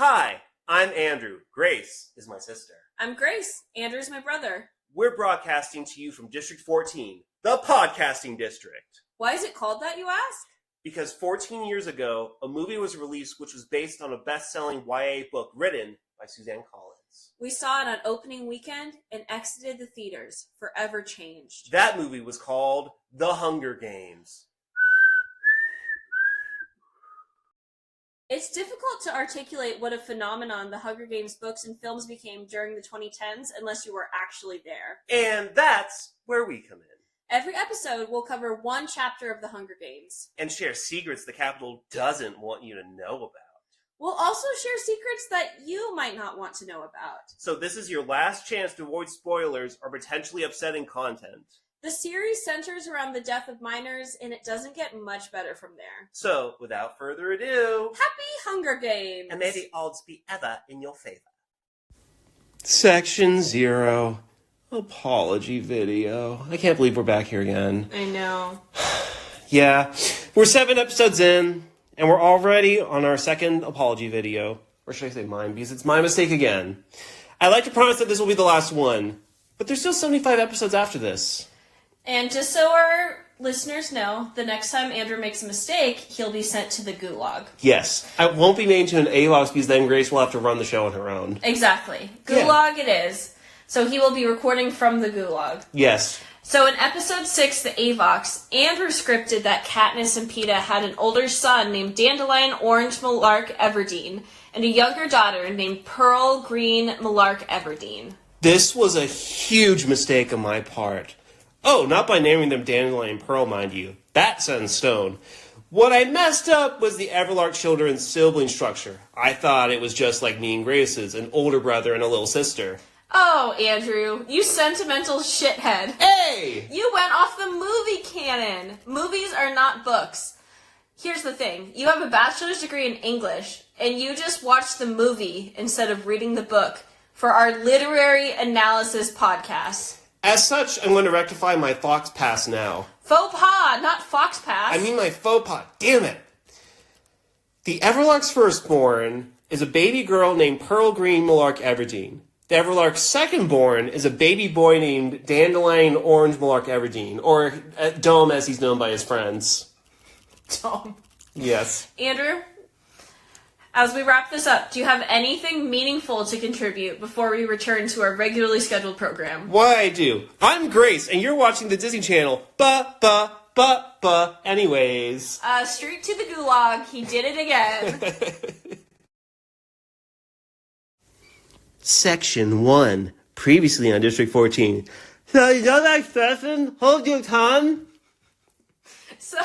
Hi, I'm Andrew. Grace is my sister. I'm Grace. Andrew's my brother. We're broadcasting to you from District 14, the podcasting district. Why is it called that, you ask? Because 14 years ago, a movie was released which was based on a best-selling YA book written by Suzanne Collins. We saw it on opening weekend and exited the theaters, forever changed. That movie was called The Hunger Games. It's difficult to articulate what a phenomenon the Hunger Games books and films became during the 2010s unless you were actually there. And that's where we come in. Every episode will cover one chapter of the Hunger Games. And share secrets the Capitol doesn't want you to know about. We'll also share secrets that you might not want to know about. So this is your last chance to avoid spoilers or potentially upsetting content. The series centers around the death of miners, and it doesn't get much better from there. So, without further ado... Happy Hunger Games! And may the odds be ever in your favor. Section 0. Apology video. I can't believe we're back here again. I know. Yeah, we're 7 episodes in, and we're already on our second apology video. Or should I say mine, because it's my mistake again. I'd like to promise that this will be the last one, but there's still 75 episodes after this. And just so our listeners know, the next time Andrew makes a mistake, he'll be sent to the gulag. Yes. I won't be made to an AWOS because then Grace will have to run the show on her own. Exactly. Gulag it is. So he will be recording from the gulag. Yes. So in episode 6, the AVOX, Andrew scripted that Katniss and Peeta had an older son named Dandelion Orange Malark Everdeen and a younger daughter named Pearl Green Malark Everdeen. This was a huge mistake on my part. Oh, not by naming them Dandelion and Pearl, mind you. That's set in stone. What I messed up was the Everlark children's sibling structure. I thought it was just like me and Grace's, an older brother and a little sister. Oh, Andrew, you sentimental shithead. Hey! You went off the movie canon. Movies are not books. Here's the thing. You have a bachelor's degree in English, and you just watched the movie instead of reading the book for our literary analysis podcast. As such, I'm going to rectify my fox pass now. Faux pas, not fox pass. I mean my faux pas. Damn it. The Everlark's firstborn is a baby girl named Pearl Green Malark Everdeen. The Everlark's secondborn is a baby boy named Dandelion Orange Malark Everdeen, or Dome as he's known by his friends. Dome. Yes. Andrew, as we wrap this up, do you have anything meaningful to contribute before we return to our regularly scheduled program? Why I do. I'm Grace, and you're watching the Disney Channel. Anyways. Straight to the gulag. He did it again. Section 1. Previously on District 14. So you know that expression? Hold your tongue? So,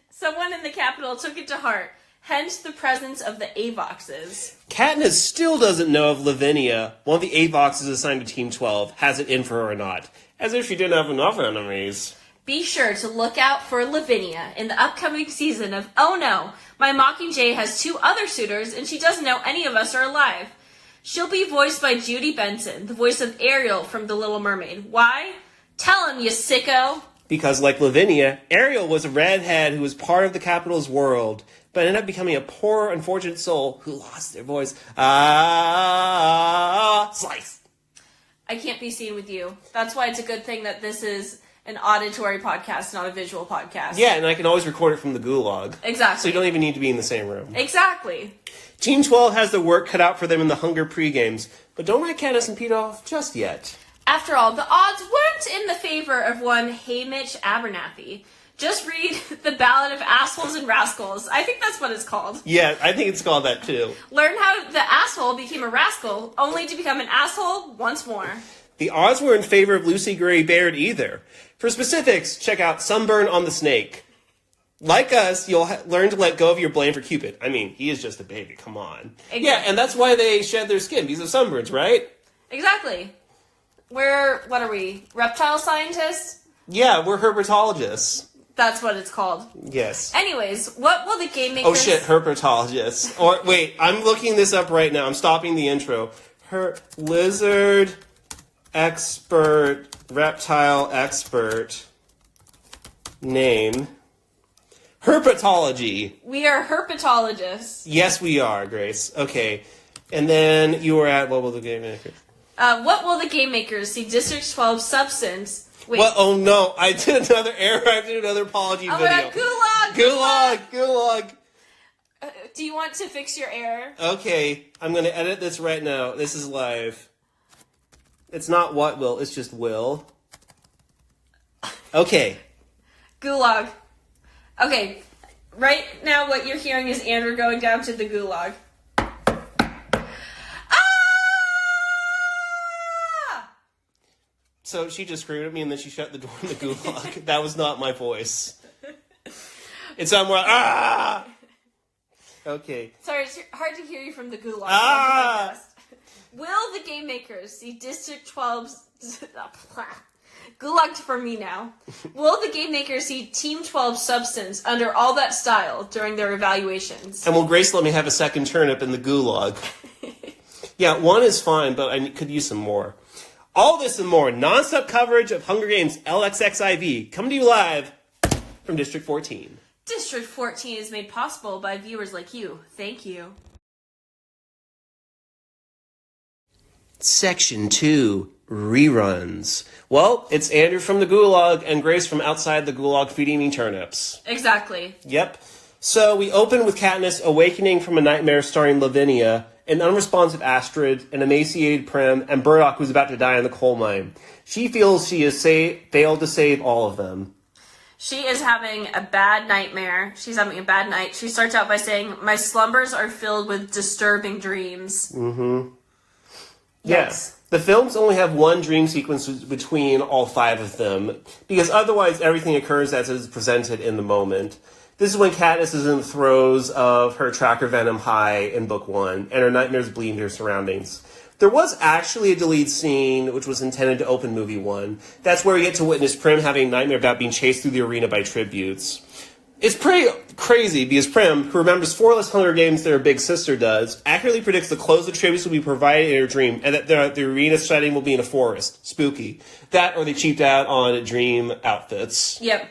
someone in the Capitol took it to heart. Hence the presence of the AVOXes. Katniss still doesn't know if Lavinia, one of the AVOXes assigned to Team 12, has it in for her or not. As if she didn't have enough enemies. Be sure to look out for Lavinia in the upcoming season of Oh No, My Mockingjay has 2 other suitors and she doesn't know any of us are alive. She'll be voiced by Judy Benson, the voice of Ariel from The Little Mermaid. Why? Tell him, you sicko! Because, like Lavinia, Ariel was a redhead who was part of the Capitol's world, but ended up becoming a poor, unfortunate soul who lost their voice. Slice! I can't be seen with you. That's why it's a good thing that this is an auditory podcast, not a visual podcast. Yeah, and I can always record it from the gulag. Exactly. So you don't even need to be in the same room. Exactly. Team 12 has the work cut out for them in the Hunger pre-games, but don't write Katniss and Peeta off just yet. After all, the odds weren't in the favor of one Haymitch Abernathy. Just read The Ballad of Assholes and Rascals. I think that's what it's called. Yeah, I think it's called that too. Learn how the asshole became a rascal, only to become an asshole once more. The odds were in favor of Lucy Gray Baird either. For specifics, check out Sunburn on the Snake. Like us, you'll learn to let go of your blame for Cupid. I mean, he is just a baby, come on. Exactly. Yeah, and that's why they shed their skin, because of sunburns, right? Exactly. What are we, reptile scientists? Yeah, we're herpetologists. That's what it's called. Yes. Anyways, what will the game makers... Oh shit, herpetologists. Or, wait, I'm looking this up right now. I'm stopping the intro. Lizard expert, reptile expert, name... Herpetology. We are herpetologists. Yes, we are, Grace. Okay. And then you were at, what will the game makers? What will the game makers see District 12 substance? Wait. What? Oh no, I did another error. I did another apology video. My God, gulag! Gulag. Do you want to fix your error? Okay, I'm going to edit this right now. This is live. It's not what will, it's just will. Okay. Gulag. Okay, right now what you're hearing is Andrew going down to the gulag. So she just screamed at me and then she shut the door in the gulag. That was not my voice. It sounded more like, ah! Okay. Sorry, it's hard to hear you from the gulag. Ah! Will the game makers see District 12's... Gulagged for me now. Will the game makers see Team 12 substance under all that style during their evaluations? And will Grace let me have a second turnip in the gulag? Yeah, one is fine, but I could use some more. All this and more, non-stop coverage of Hunger Games LXXIV, coming to you live from District 14. District 14 is made possible by viewers like you. Thank you. Section 2, reruns. Well, it's Andrew from the Gulag and Grace from outside the Gulag feeding me turnips. Exactly. Yep. So we open with Katniss awakening from a nightmare starring Lavinia, an unresponsive Astrid, an emaciated Prim, and Burdock who's about to die in the coal mine. She feels she has failed to save all of them. She is having a bad nightmare. She's having a bad night. She starts out by saying, "My slumbers are filled with disturbing dreams." Mm-hmm. Yes. Yeah. The films only have one dream sequence between all 5 of them, because otherwise everything occurs as it is presented in the moment. This is when Katniss is in the throes of her tracker venom high in Book 1, and her nightmares bleed into her surroundings. There was actually a deleted scene which was intended to open movie 1. That's where we get to witness Prim having a nightmare about being chased through the arena by tributes. It's pretty crazy because Prim, who remembers 4 less Hunger Games than her big sister does, accurately predicts the clothes of tributes will be provided in her dream, and that the arena setting will be in a forest. Spooky. That or they cheaped out on dream outfits. Yep.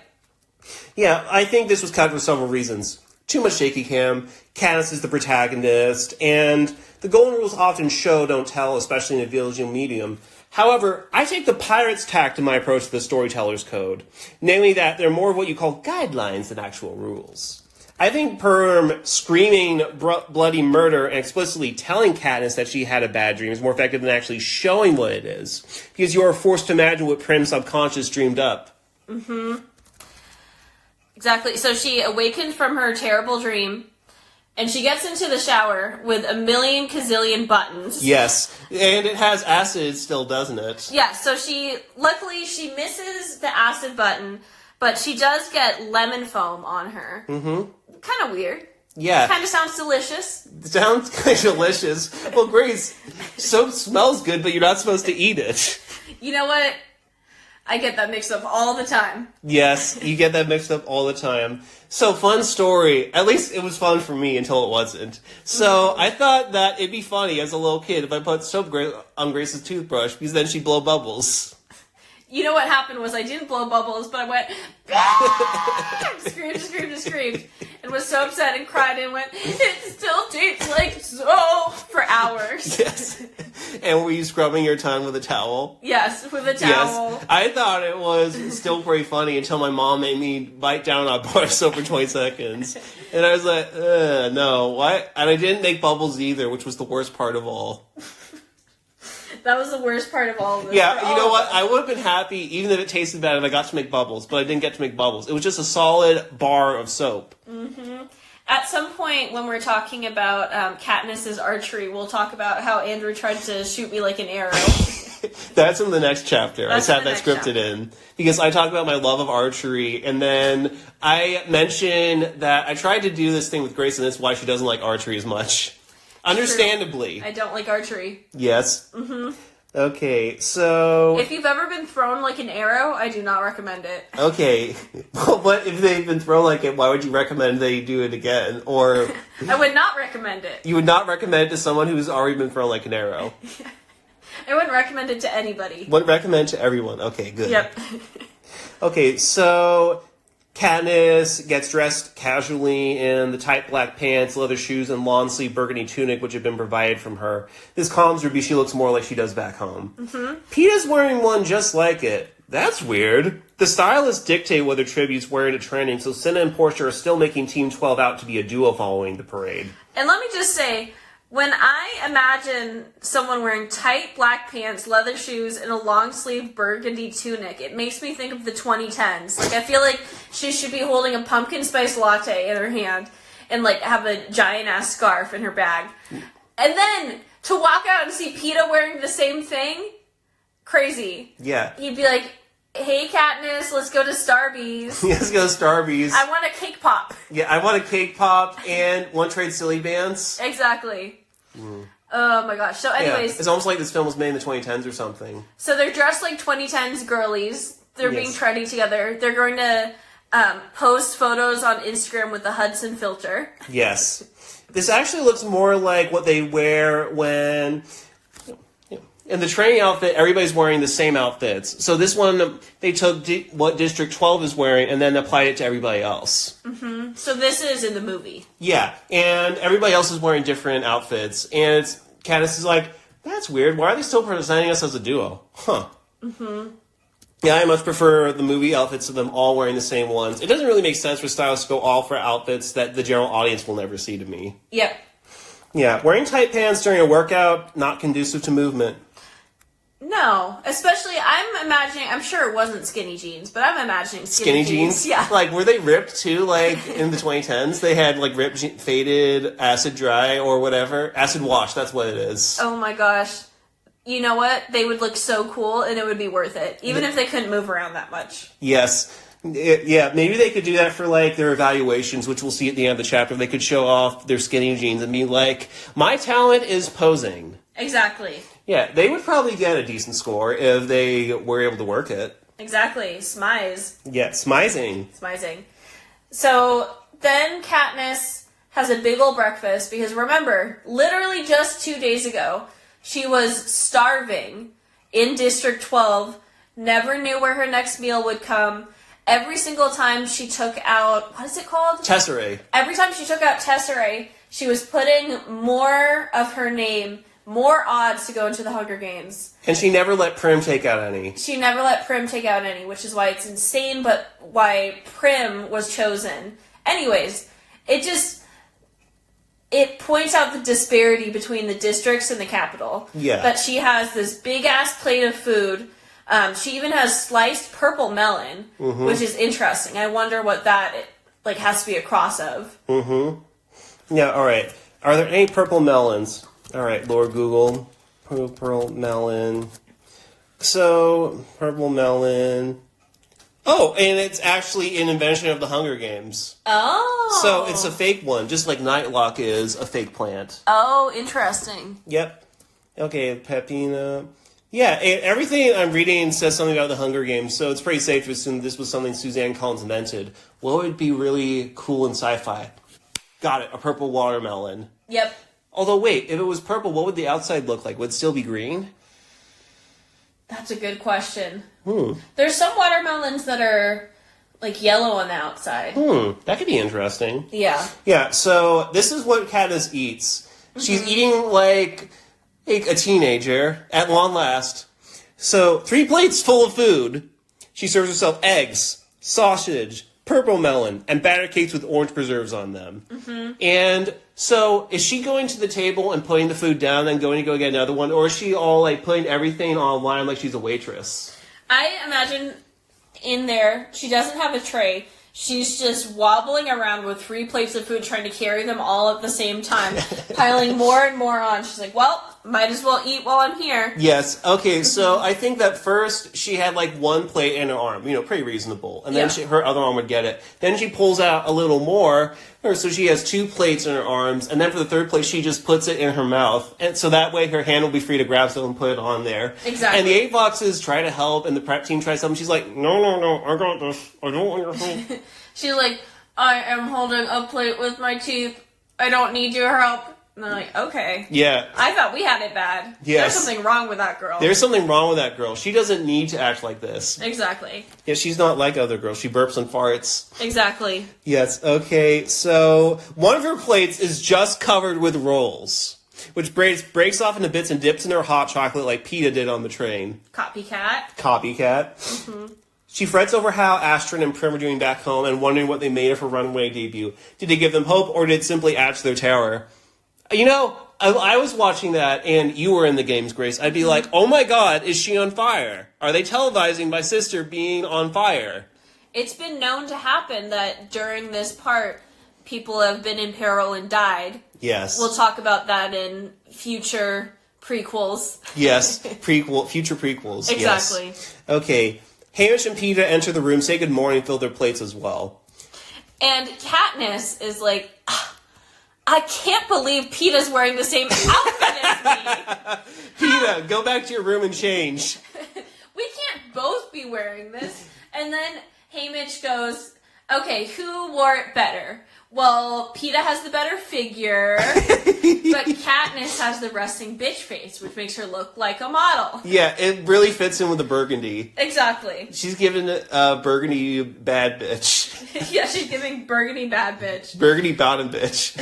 Yeah, I think this was cut for several reasons. Too much shaky cam, Katniss is the protagonist, and the golden rules often show, don't tell, especially in a visual medium. However, I take the pirate's tact in my approach to the storyteller's code, namely that they're more of what you call guidelines than actual rules. I think Prim screaming bloody murder and explicitly telling Katniss that she had a bad dream is more effective than actually showing what it is, because you are forced to imagine what Prim's subconscious dreamed up. Mm-hmm. Exactly. So she awakened from her terrible dream, and she gets into the shower with a million gazillion buttons. Yes, and it has acid still, doesn't it? Yeah, so luckily she misses the acid button, but she does get lemon foam on her. Mm-hmm. Kind of weird. Yeah. Kind of sounds delicious. Sounds kind of delicious. Well, Grace, soap smells good, but you're not supposed to eat it. You know what? I get that mixed up all the time. Yes, you get that mixed up all the time. So, fun story. At least it was fun for me until it wasn't. So, I thought that it'd be funny as a little kid if I put soap on Grace's toothbrush, because then she'd blow bubbles. You know what happened was I didn't blow bubbles, but I went, screamed, and was so upset and cried and went, "It still tastes like soap," for hours. Yes. And were you scrubbing your tongue with a towel? Yes, with a towel. Yes. I thought it was still pretty funny until my mom made me bite down on a bar of soap for 20 seconds. And I was like, no, what? And I didn't make bubbles either, which was the worst part of all. That was the worst part of all of this. Yeah, you know what? I would have been happy even if it tasted bad if I got to make bubbles, but I didn't get to make bubbles. It was just a solid bar of soap. Mm-hmm. At some point when we're talking about Katniss's archery, we'll talk about how Andrew tried to shoot me like an arrow. That's in the next chapter. That's I had that scripted in. Because I talked about my love of archery, and then I mentioned that I tried to do this thing with Grace, and that's why she doesn't like archery as much. Understandably. I don't like archery. Yes. Mm-hmm. Okay, so... If you've ever been thrown like an arrow, I do not recommend it. Okay. But if they've been thrown like it, why would you recommend they do it again? Or... I would not recommend it. You would not recommend it to someone who's already been thrown like an arrow? I wouldn't recommend it to anybody. Would recommend to everyone. Okay, good. Yep. Okay, so... Katniss gets dressed casually in the tight black pants, leather shoes, and long sleeve burgundy tunic, which had been provided from her. This calms Ruby. She looks more like she does back home. Peeta's wearing one just like it. That's weird. The stylists dictate whether Tribute's wearing to training, so Cinna and Portia are still making Team 12 out to be a duo following the parade. And let me just say, when I imagine someone wearing tight black pants, leather shoes, and a long-sleeve burgundy tunic, it makes me think of the 2010s. Like, I feel like she should be holding a pumpkin spice latte in her hand and, like, have a giant-ass scarf in her bag. And then to walk out and see Peeta wearing the same thing, crazy. Yeah. He'd be like, hey, Katniss, let's go to Starbucks. Let's go to Starbucks. I want a cake pop. Yeah, I want a cake pop and one trade silly bands. Exactly. Oh my gosh. So anyways. Yeah, it's almost like this film was made in the 2010s or something. So they're dressed like 2010s girlies. They're being Yes. trendy together. They're going to post photos on Instagram with the Hudson filter. Yes. This actually looks more like what they wear when... In the training outfit, everybody's wearing the same outfits. So this one, they took what District 12 is wearing and then applied it to everybody else. So this is in the movie. Yeah, and everybody else is wearing different outfits. And Katniss is like, that's weird. Why are they still presenting us as a duo? Huh. Yeah, I much prefer the movie outfits of them all wearing the same ones. It doesn't really make sense for stylists to go all for outfits that the general audience will never see to me. Yep. Yeah, wearing tight pants during a workout, not conducive to movement. No, especially I'm sure it wasn't skinny jeans, but I'm imagining skinny jeans. Yeah. Like, were they ripped too, like, in the 2010s? They had, like, ripped, faded, acid dry, or whatever. Acid wash, that's what it is. Oh my gosh. You know what? They would look so cool, and it would be worth it, even if they couldn't move around that much. Yes. Yeah, maybe they could do that for, like, their evaluations, which we'll see at the end of the chapter. They could show off their skinny jeans and be like, my talent is posing. Exactly. Yeah, they would probably get a decent score if they were able to work it. Exactly. Smize. Yeah, smizing. Smizing. So then Katniss has a big ol' breakfast because remember, literally just 2 days ago, she was starving in District 12, never knew where her next meal would come. Every single time she took out, what is it called? Tesserae. Every time she took out Tesserae, she was putting more of her name, more odds to go into the Hunger Games. And she never let Prim take out any. She never let Prim take out any, which is why it's insane, but why Prim was chosen. Anyways, it points out the disparity between the districts and the capital. Yeah. That she has this big-ass plate of food. She even has sliced purple melon, which is interesting. I wonder what that has to be a cross of. Yeah, alright. Are there any purple melons? Alright, Lord Google. Purple melon. So, purple melon. Oh, and it's actually an invention of the Hunger Games. Oh. So, it's a fake one, just like Nightlock is a fake plant. Oh, interesting. Yep. Okay, Pepina. Yeah, and everything I'm reading says something about the Hunger Games, so it's pretty safe to assume this was something Suzanne Collins invented. What would be really cool in sci-fi? Got it, a purple watermelon. Yep. Although, wait, if it was purple, what would the outside look like? Would it still be green? That's a good question. There's some watermelons that are, yellow on the outside. That could be interesting. Yeah. Yeah, so this is what Katniss eats. She's eating like a teenager, at long last. So, 3 plates full of food. She serves herself eggs, sausage, purple melon, and batter cakes with orange preserves on them. And so, is she going to the table and putting the food down and going to go get another one? Or is she all, putting everything on line like she's a waitress? I imagine in there, she doesn't have a tray. She's just wobbling around with 3 plates of food, trying to carry them all at the same time, piling more and more on. She's like, well, might as well eat while I'm here. Yes. Okay, so I think that first she had 1 plate in her arm, pretty reasonable. And then her other arm would get it. Then she pulls out a little more, so she has 2 plates in her arms. And then for the 3rd plate, she just puts it in her mouth. And so that way her hand will be free to grab something and put it on there. Exactly. And the 8 boxes try to help, and the prep team tries to help. And she's like, no, I got this. I don't want your help. She's like, I am holding a plate with my teeth. I don't need your help. And they're like, okay. Yeah. I thought we had it bad. Yes. There's something wrong with that girl. There's something wrong with that girl. She doesn't need to act like this. Exactly. Yeah, she's not like other girls. She burps and farts. Exactly. Yes, okay. So, one of her plates is just covered with rolls, which breaks off into bits and dips in her hot chocolate like Peeta did on the train. Copycat. Copycat. She frets over how Astrid and Prim are doing back home and wondering what they made of her runway debut. Did they give them hope, or did it simply add to their terror? You know, I was watching that, and you were in the games, Grace. I'd be like, oh my god, is she on fire? Are they televising my sister being on fire? It's been known to happen that during this part, people have been in peril and died. Yes. We'll talk about that in future prequels. Yes, future prequels. Exactly. Yes. Okay, Hamish and Peeta enter the room, say good morning, fill their plates as well. And Katniss is like, I can't believe Peeta's wearing the same outfit as me. Peeta, go back to your room and change. We can't both be wearing this. And then Hamish goes, okay, who wore it better? Well, Peeta has the better figure, but Katniss has the resting bitch face, which makes her look like a model. Yeah, it really fits in with the burgundy. Exactly. She's giving burgundy bad bitch. Yeah, she's giving burgundy bad bitch. Burgundy bottom bitch.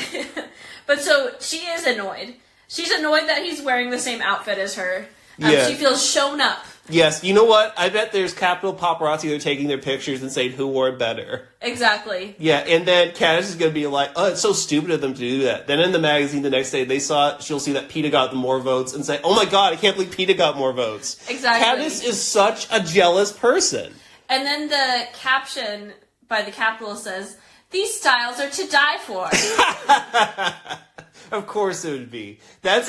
But so she is annoyed. She's annoyed that he's wearing the same outfit as her. Yeah. She feels shown up. Yes, you know what? I bet there's Capitol paparazzi that are taking their pictures and saying who wore it better. Exactly. Yeah, and then Katniss is going to be like, oh, it's so stupid of them to do that. Then in the magazine the next day, she'll see that Peeta got the more votes and say, oh my god, I can't believe Peeta got more votes. Exactly. Katniss is such a jealous person. And then the caption by the Capitol says, these styles are to die for. Of course it would be. That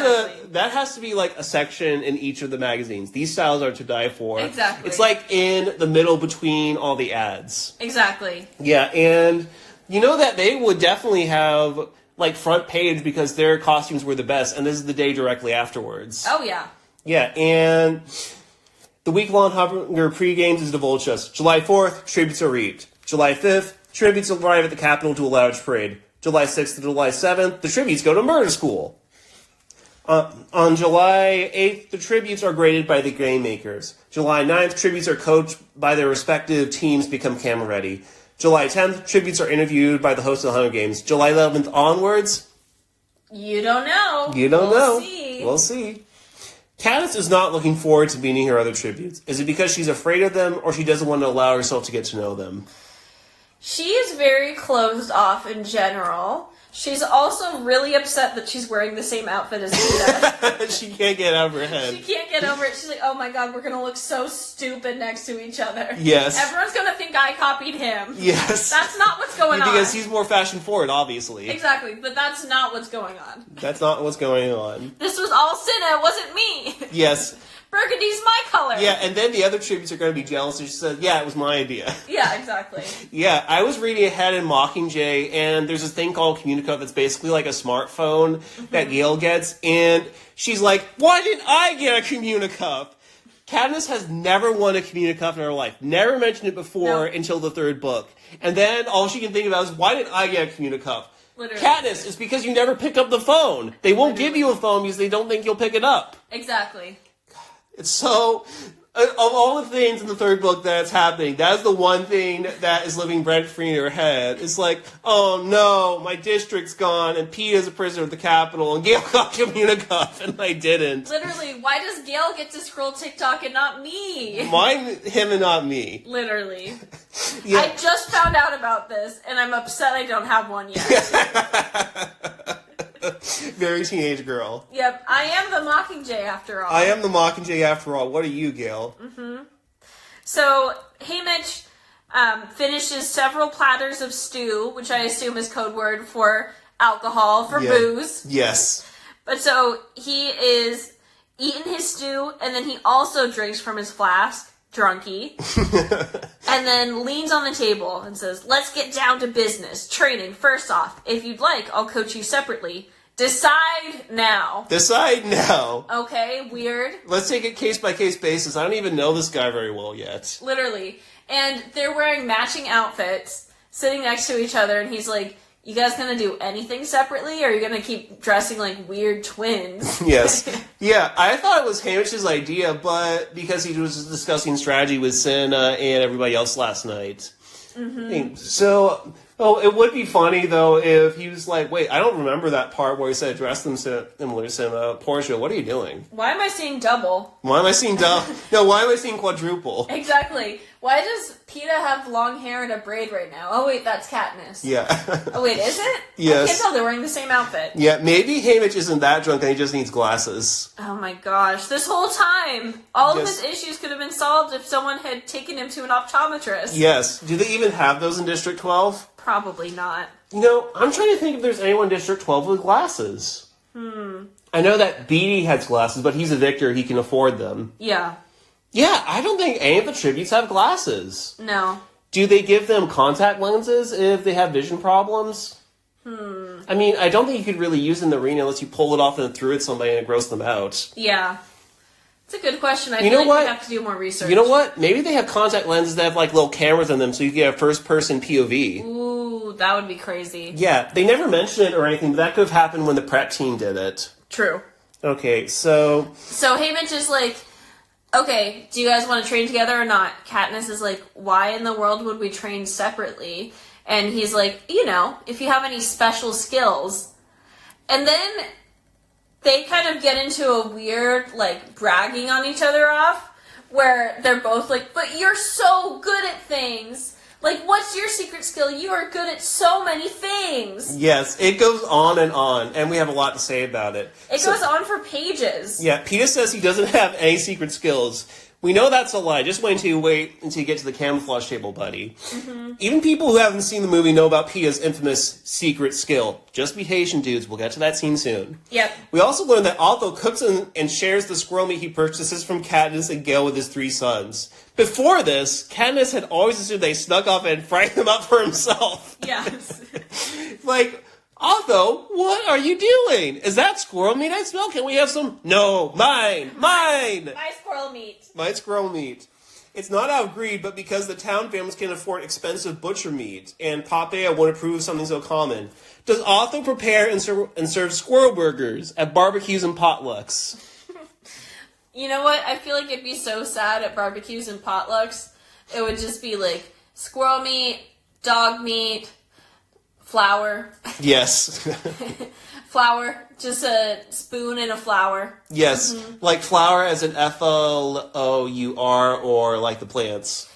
has to be like a section in each of the magazines. These styles are to die for. Exactly. It's like in the middle between all the ads. Exactly. Yeah, and you know that they would definitely have like front page because their costumes were the best, and this is the day directly afterwards. Oh yeah. Yeah, and the week-long Hunger pre-games is divulged us. July 4th, tributes are reaped. July 5th, tributes arrive at the Capitol to a large parade. July 6th to July 7th, the tributes go to murder school. On July 8th, the tributes are graded by the game makers. July 9th, tributes are coached by their respective teams to become camera ready. July 10th, tributes are interviewed by the host of the Hunger Games. July 11th onwards... You don't know. We'll know. See. We'll see. Katniss is not looking forward to meeting her other tributes. Is it because she's afraid of them, or she doesn't want to allow herself to get to know them? She is very closed off in general. She's also really upset that she's wearing the same outfit as Peeta. She can't get out of her head. She can't get over it. She's like, oh my god, we're going to look so stupid next to each other. Yes. Everyone's going to think I copied him. Yes. That's not what's going on. Because he's more fashion forward, obviously. Exactly, but that's not what's going on. That's not what's going on. This was all Cinna, it wasn't me. Yes. Burgundy's my color. Yeah, and then the other tributes are going to be jealous, and she says, yeah, it was my idea. Yeah, exactly. Yeah, I was reading ahead in Mockingjay, and there's this thing called Communicup that's basically like a smartphone that Gale gets, and she's like, why didn't I get a Communicup? Katniss has never won a Communicup in her life. Never mentioned it before until the third book. And then all she can think about is, why didn't I get a Communicup? Literally. Katniss, it's because you never pick up the phone. They won't give you a phone because they don't think you'll pick it up. Exactly. It's so... Of all the things in the third book that's happening, that's the one thing that is living rent-free in her head. It's like, oh no, my district's gone, and Peeta's a prisoner at the Capitol, and Gale got Communicup, and I didn't. Literally, why does Gale get to scroll TikTok and not me? Mine, him, and not me. Literally. Yeah. I just found out about this, and I'm upset I don't have one yet. Very teenage girl. Yep, I am the Mockingjay after all. I am the Mockingjay after all. What are you, Gale? Mm-hmm. So, Haymitch finishes several platters of stew, which I assume is code word for alcohol, for booze. Yes. But so, he is eating his stew, and then he also drinks from his flask, drunky, and then leans on the table and says, let's get down to business. Training, first off. If you'd like, I'll coach you separately. Decide now. Decide now. Okay, weird. Let's take it case-by-case basis. I don't even know this guy very well yet. Literally. And they're wearing matching outfits, sitting next to each other, and he's like, you guys gonna do anything separately, or are you gonna keep dressing like weird twins? Yes. Yeah, I thought it was Hamish's idea, but because he was discussing strategy with Senna and everybody else last night. Mm-hmm. So, it would be funny, though, if he was like, wait, I don't remember that part where he said dress them similar to Portia. What are you doing? Why am I seeing double? Why am I seeing No, why am I seeing quadruple? Exactly. Why does Peeta have long hair and a braid right now? Oh, wait, that's Katniss. Yeah. Oh, wait, is it? Yes. I can't tell. They're wearing the same outfit. Yeah, maybe Haymitch isn't that drunk and he just needs glasses. Oh, my gosh. This whole time, all of his issues could have been solved if someone had taken him to an optometrist. Yes. Do they even have those in District 12? Probably not. I'm trying to think if there's anyone in District 12 with glasses. I know that Beatty has glasses, but he's a victor. He can afford them. Yeah. Yeah, I don't think any of the tributes have glasses. No. Do they give them contact lenses if they have vision problems? I mean, I don't think you could really use it in the arena unless you pull it off and threw it at somebody and it grossed them out. Yeah. It's a good question. I feel like we have to do more research. You know what? Maybe they have contact lenses that have like little cameras in them so you can get a first-person POV. Ooh, that would be crazy. Yeah, they never mentioned it or anything, but that could have happened when the prep team did it. True. Okay, so Haymitch is like, okay, do you guys want to train together or not? Katniss is like, why in the world would we train separately? And he's like, if you have any special skills. And then they kind of get into a weird, like, bragging on each other off, where they're both like, but you're so good at things. Like, what's your secret skill? You are good at so many things. Yes, it goes on, and we have a lot to say about it. It goes on for pages. Yeah, Peeta says he doesn't have any secret skills. We know that's a lie. Just wait until you get to the camouflage table, buddy. Mm-hmm. Even people who haven't seen the movie know about Peeta's infamous secret skill. Just be patient, dudes. We'll get to that scene soon. Yep. We also learned that Otho cooks and shares the squirrel meat he purchases from Katniss and Gale with his 3 sons. Before this, Katniss had always assumed they snuck off and fried them up for himself. Yes. Like, Otho, what are you doing? Is that squirrel meat I smell? Can we have some? No, mine. My squirrel meat. My squirrel meat. It's not out of greed, but because the town families can afford expensive butcher meat, and Popeye won't approve of something so common. Does Otho prepare and serve squirrel burgers at barbecues and potlucks? You know what? I feel like it'd be so sad at barbecues and potlucks. It would just be like squirrel meat, dog meat, flour. Yes. Flour. Just a spoon and a flour. Yes. Mm-hmm. Like flour as in FLOUR or like the plants.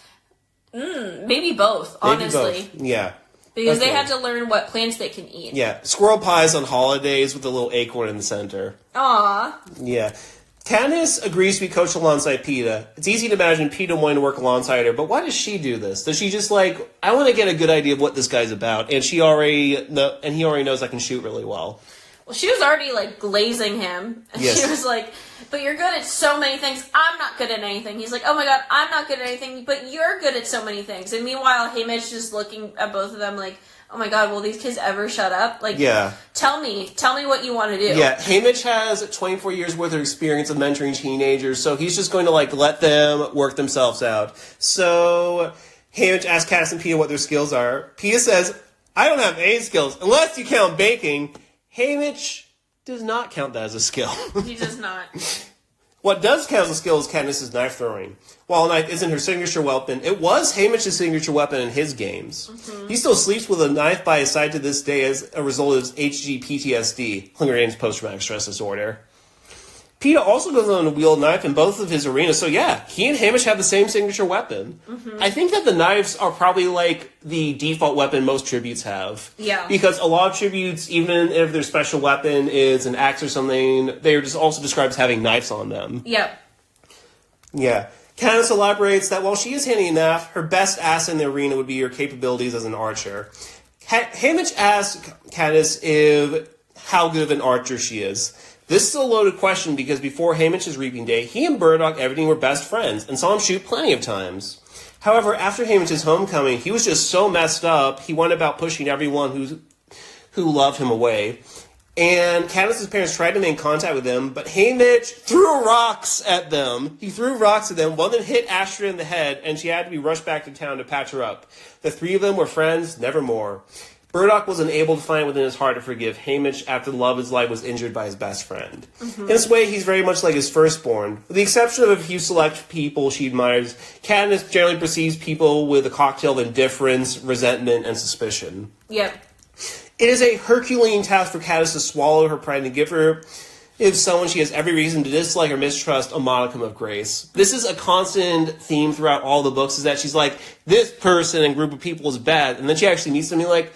Maybe both, honestly. Maybe both. Yeah. Because they had to learn what plants they can eat. Yeah. Squirrel pies on holidays with a little acorn in the center. Aww. Yeah. Katniss agrees to be coached alongside Peeta. It's easy to imagine Peeta wanting to work alongside her, but why does she do this? Does she just I want to get a good idea of what this guy's about, and he already knows I can shoot really well. Well, she was already, glazing him. And yes. She was like, but you're good at so many things. I'm not good at anything. He's like, oh my god, I'm not good at anything, but you're good at so many things. And meanwhile, Haymitch just looking at both of them like, oh my god, will these kids ever shut up? Yeah. Tell me what you want to do. Yeah, Haymitch has 24 years worth of experience of mentoring teenagers, so he's just going to, let them work themselves out. So, Haymitch asks Katniss and Peeta what their skills are. Peeta says, I don't have any skills, unless you count baking. Haymitch does not count that as a skill. He does not. What does count as a skill is Katniss' knife throwing. While a knife isn't her signature weapon, it was Haymitch's signature weapon in his games. Mm-hmm. He still sleeps with a knife by his side to this day as a result of his HG PTSD, Hunger Games post-traumatic stress disorder. Peeta also goes on to wield a knife in both of his arenas, so yeah, he and Haymitch have the same signature weapon. Mm-hmm. I think that the knives are probably the default weapon most tributes have. Yeah. Because a lot of tributes, even if their special weapon is an axe or something, they are just also described as having knives on them. Yep. Yeah. Katniss elaborates that while she is handy enough, her best asset in the arena would be her capabilities as an archer. Haymitch asks Katniss how good of an archer she is. This is a loaded question because before Haymitch's Reaping Day, he and Burdock Everdeen were best friends and saw him shoot plenty of times. However, after Haymitch's homecoming, he was just so messed up, he went about pushing everyone who loved him away. And Katniss' parents tried to make contact with him, but Haymitch threw rocks at them. He threw rocks at them. One of them hit Astrid in the head, and she had to be rushed back to town to patch her up. The 3 of them were friends, never more. Burdock was unable to find within his heart to forgive Haymitch after the love of his life was injured by his best friend. In this way, he's very much like his firstborn. With the exception of a few select people she admires, Katniss generally perceives people with a cocktail of indifference, resentment, and suspicion. Yep. It is a Herculean task for Katniss to swallow her pride and give her, if someone she has every reason to dislike or mistrust, a modicum of grace. This is a constant theme throughout all the books, is that she's like, this person and group of people is bad, and then she actually meets them and you're like,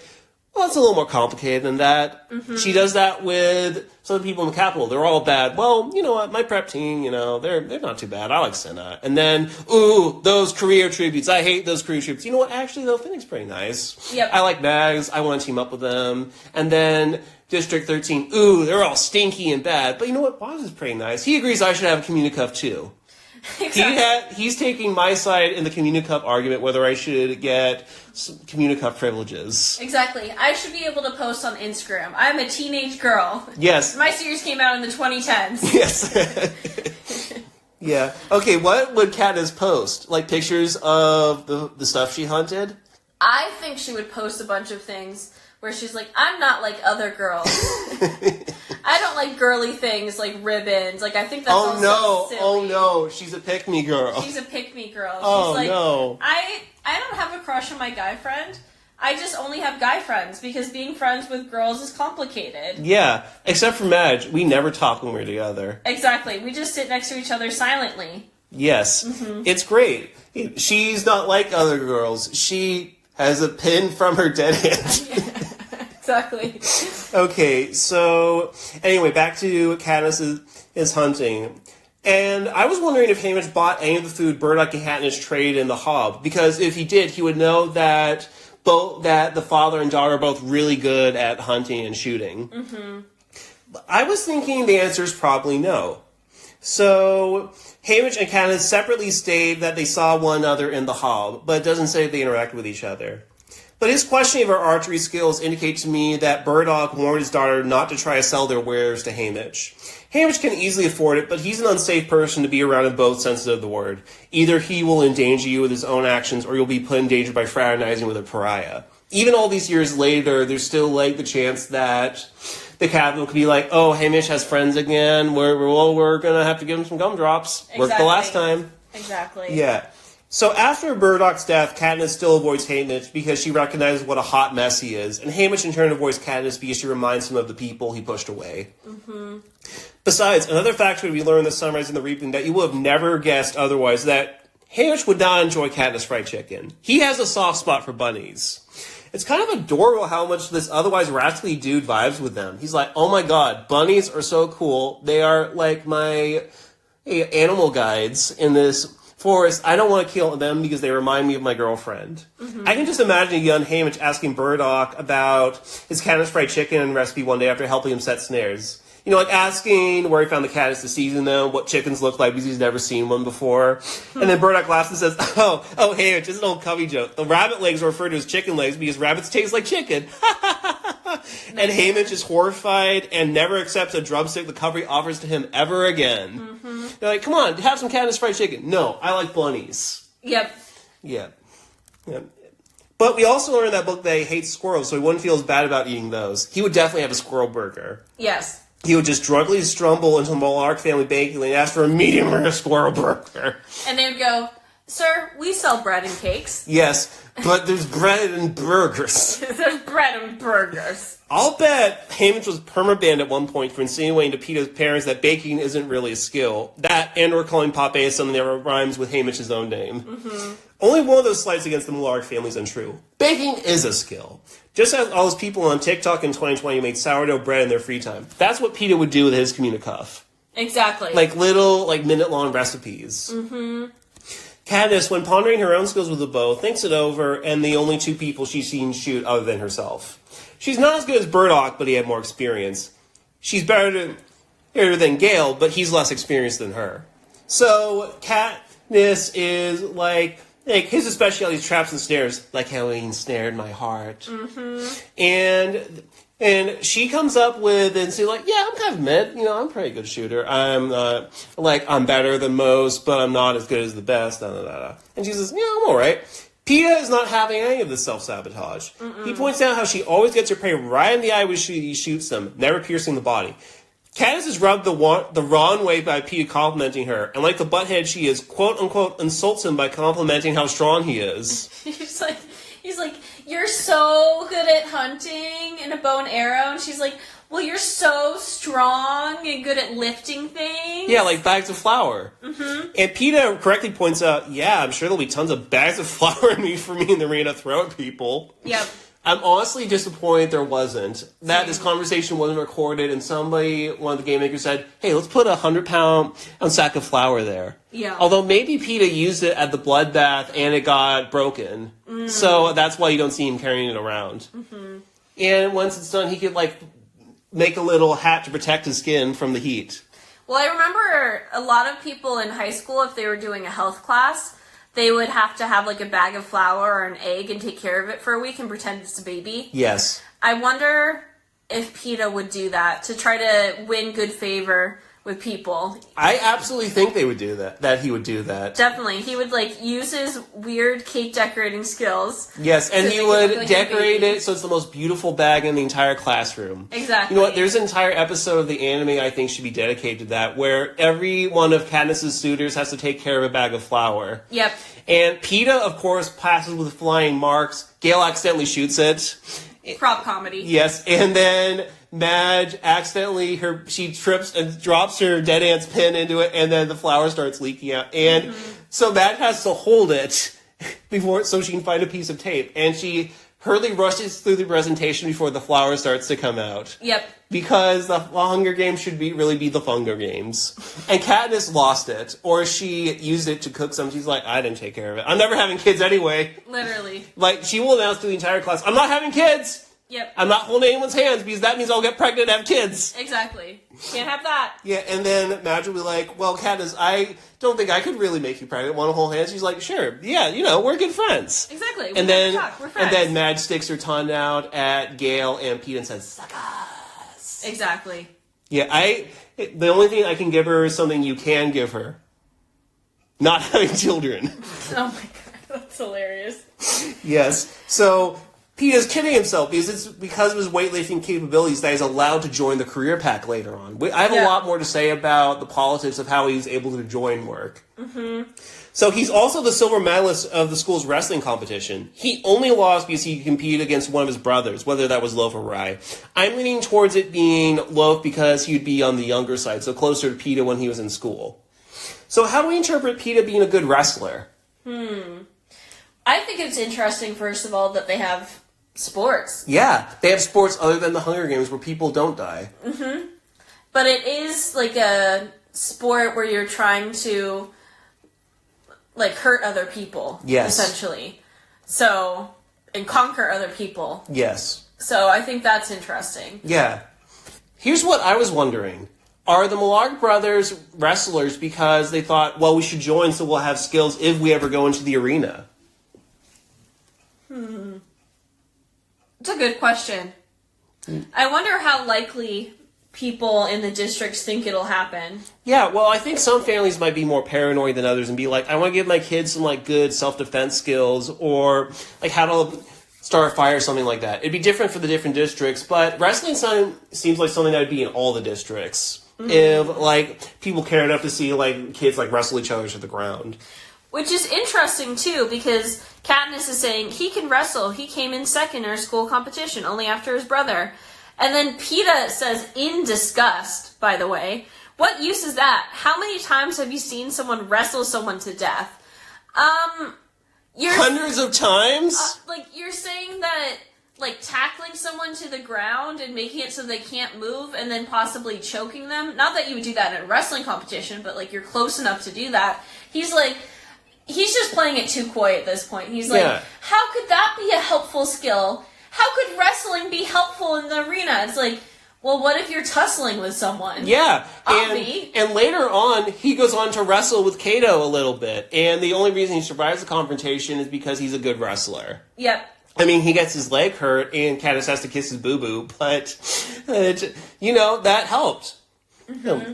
well, it's a little more complicated than that. She does that with some of the people in the Capitol. They're all bad. Well, you know what? My prep team, they're not too bad. I like Senna. And then, ooh, those career tributes. I hate those career tributes. You know what? Actually, though, Finnick's pretty nice. Yep. I like Mags. I want to team up with them. And then District 13. Ooh, they're all stinky and bad. But you know what? Boz is pretty nice. He agrees I should have a communicuff, too. Exactly. He's taking my side in the communicuff argument, whether I should get some communicuff privileges. Exactly. I should be able to post on Instagram. I'm a teenage girl. Yes. My series came out in the 2010s. Yes. Yeah. Okay, what would Katniss post? Like pictures of the stuff she hunted? I think she would post a bunch of things where she's like, I'm not like other girls. I don't like girly things like ribbons. Like, I think that's silly. Oh no, she's a pick-me girl. She's a pick-me girl. Oh, she's like, no. I don't have a crush on my guy friend. I just only have guy friends because being friends with girls is complicated. Yeah, except for Madge. We never talk when we're together. Exactly. We just sit next to each other silently. Yes. It's great. She's not like other girls. She has a pin from her dead hand. Exactly. Okay, so anyway, back to Katniss is hunting. And I was wondering if Haymitch bought any of the food Burdock and Katniss traded in the Hob, because if he did, he would know that the father and daughter are both really good at hunting and shooting. I was thinking the answer is probably no. So Haymitch and Katniss separately state that they saw one another in the Hob, but it doesn't say they interacted with each other. But his questioning of her archery skills indicate to me that Burdock warned his daughter not to try to sell their wares to Haymitch. Haymitch can easily afford it, but he's an unsafe person to be around in both senses of the word. Either he will endanger you with his own actions, or you'll be put in danger by fraternizing with a pariah. Even all these years later, there's still like the chance that the Capitol could be like, oh, Haymitch has friends again. We're gonna have to give him some gumdrops. Exactly. Worked the last time. Exactly. Yeah. So after Burdock's death, Katniss still avoids Haymitch because she recognizes what a hot mess he is, and Haymitch in turn avoids Katniss because she reminds him of the people he pushed away. Besides, another factor we learned this Sunrise in the Reaping that you would have never guessed otherwise, that Haymitch would not enjoy Katniss fried chicken. He has a soft spot for bunnies. It's kind of adorable how much this otherwise rascally dude vibes with them. He's like, oh my god, bunnies are so cool. They are like my animal guides in this forest. I don't want to kill them because they remind me of my girlfriend. I can just imagine a young Haymitch asking Burdock about his Katniss fried chicken recipe one day after helping him set snares. You know, like asking where he found the Katniss to season them, what chickens look like because he's never seen one before. And then Burdock laughs and says, oh, Haymitch, it's an old cubby joke. The rabbit legs are referred to as chicken legs because rabbits taste like chicken. And Haymitch is horrified and never accepts a drumstick the Covey offers to him ever again. They're like, come on, have some Katniss fried chicken. No, I like bunnies. Yep. Yeah. But we also learned in that book that he hates squirrels, so he wouldn't feel as bad about eating those. He would definitely have a squirrel burger. Yes. He would just drunkenly stumble into the Mullark family bakery and ask for a medium rare squirrel burger. And they would go, sir, we sell bread and cakes. Yes, but there's bread and burgers. There's bread and burgers. I'll bet Haymitch was permabanned at one point for insinuating to Peeta's parents that baking isn't really a skill. That, and or calling Pape something that rhymes with Haymitch's own name. Only one of those slights against the Mullark family is untrue. Baking is a skill. Just as all those people on TikTok in 2020 made sourdough bread in their free time. That's what Peeta would do with his communicuff. Exactly. Like little, minute-long recipes. Katniss, when pondering her own skills with the bow, thinks it over, and the only two people she's seen shoot other than herself. She's not as good as Burdock, but he had more experience. She's better than Gale, but he's less experienced than her. So, Katniss is like his specialty is traps and snares, like how he ensnared my heart. And she comes up with and say like, yeah, I'm kind of mid. You know, I'm a pretty good shooter. I'm better than most, but I'm not as good as the best. And she says, yeah, I'm all right. Peeta is not having any of this self-sabotage. He points out how she always gets her prey right in the eye when she shoots them, never piercing the body. Katniss is rubbed the wrong way by Peeta complimenting her, and like the butthead she is, quote-unquote, insults him by complimenting how strong he is. he's like, you're so good at hunting and a bow and arrow, and she's like, well, you're so strong and good at lifting things. Yeah, like bags of flour. Mm-hmm. And Peeta correctly points out, yeah, I'm sure there'll be tons of bags of flour for me in the arena to throw at people. Yep. I'm honestly disappointed there wasn't. That this conversation wasn't recorded and one of the game makers said, hey, let's put a 100-pound sack of flour there. Yeah. Although maybe Peeta used it at the bloodbath and it got broken. Mm-hmm. So that's why you don't see him carrying it around. Mm-hmm. And once it's done, he could, make a little hat to protect his skin from the heat. Well, I remember a lot of people in high school, if they were doing a health class, they would have to have, a bag of flour or an egg and take care of it for a week and pretend it's a baby. Yes. I wonder if Peeta would do that to try to win good favor with people. I absolutely think they would do that he would do that. Definitely. He would, use his weird cake decorating skills. Yes, and he would decorate it so it's the most beautiful bag in the entire classroom. Exactly. You know what? There's an entire episode of the anime I think should be dedicated to that, where every one of Katniss's suitors has to take care of a bag of flour. Yep. And Peeta, of course, passes with flying marks. Gale accidentally shoots it. Prop comedy. Yes, and then Madge accidentally, she trips and drops her dead aunt's pin into it, and then the flour starts leaking out. And so Madge has to hold it so she can find a piece of tape. And she hurriedly rushes through the presentation before the flour starts to come out. Yep. Because the Hunger Games should really be the Hunger Games. And Katniss lost it, or she used it to cook some. She's like, I didn't take care of it. I'm never having kids anyway. Literally. She will announce to the entire class, I'm not having kids! Yep. I'm not holding anyone's hands because that means I'll get pregnant and have kids. Exactly. Can't have that. Yeah, and then Madge will be like, well, Katniss, I don't think I could really make you pregnant. Want to hold hands? She's like, sure. Yeah, we're good friends. Exactly. And then, we're friends. And then Madge sticks her tongue out at Gale and Peeta and says, suck us. Exactly. Yeah, the only thing I can give her is something you can give her. Not having children. Oh my god, that's hilarious. Yes. So Peeta's kidding himself because it's because of his weightlifting capabilities that he's allowed to join the career pack later on. I have a lot more to say about the politics of how he was able to join work. Mm-hmm. So he's also the silver medalist of the school's wrestling competition. He only lost because he competed against one of his brothers, whether that was Loaf or Rye. I'm leaning towards it being Loaf because he'd be on the younger side, so closer to Peeta when he was in school. So how do we interpret Peeta being a good wrestler? I think it's interesting, first of all, that they have sports. Yeah, they have sports other than the Hunger Games where people don't die. Mm-hmm. But it is a sport where you're trying to hurt other people. Yes. Essentially. So, and conquer other people. Yes. So I think that's interesting. Yeah. Here's what I was wondering. Are the Millark brothers wrestlers because they thought, well, we should join so we'll have skills if we ever go into the arena? It's a good question. I wonder how likely people in the districts think it'll happen. Yeah, well, I think some families might be more paranoid than others and be like, I want to give my kids some good self-defense skills or how to start a fire or something like that. It'd be different for the different districts, but wrestling seems like something that would be in all the districts. Mm-hmm. If people care enough to see kids wrestle each other to the ground. Which is interesting, too, because Katniss is saying he can wrestle. He came in second in our school competition, only after his brother. And then Peeta says, in disgust, by the way, what use is that? How many times have you seen someone wrestle someone to death? Hundreds of times? You're saying that, tackling someone to the ground and making it so they can't move and then possibly choking them? Not that you would do that in a wrestling competition, but, you're close enough to do that. He's just playing it too coy at this point. He's how could that be a helpful skill? How could wrestling be helpful in the arena? It's well, what if you're tussling with someone? Yeah. And later on, he goes on to wrestle with Kato a little bit. And the only reason he survives the confrontation is because he's a good wrestler. Yep. I mean, he gets his leg hurt and Katniss has to kiss his boo-boo, but, that helped. Mm-hmm.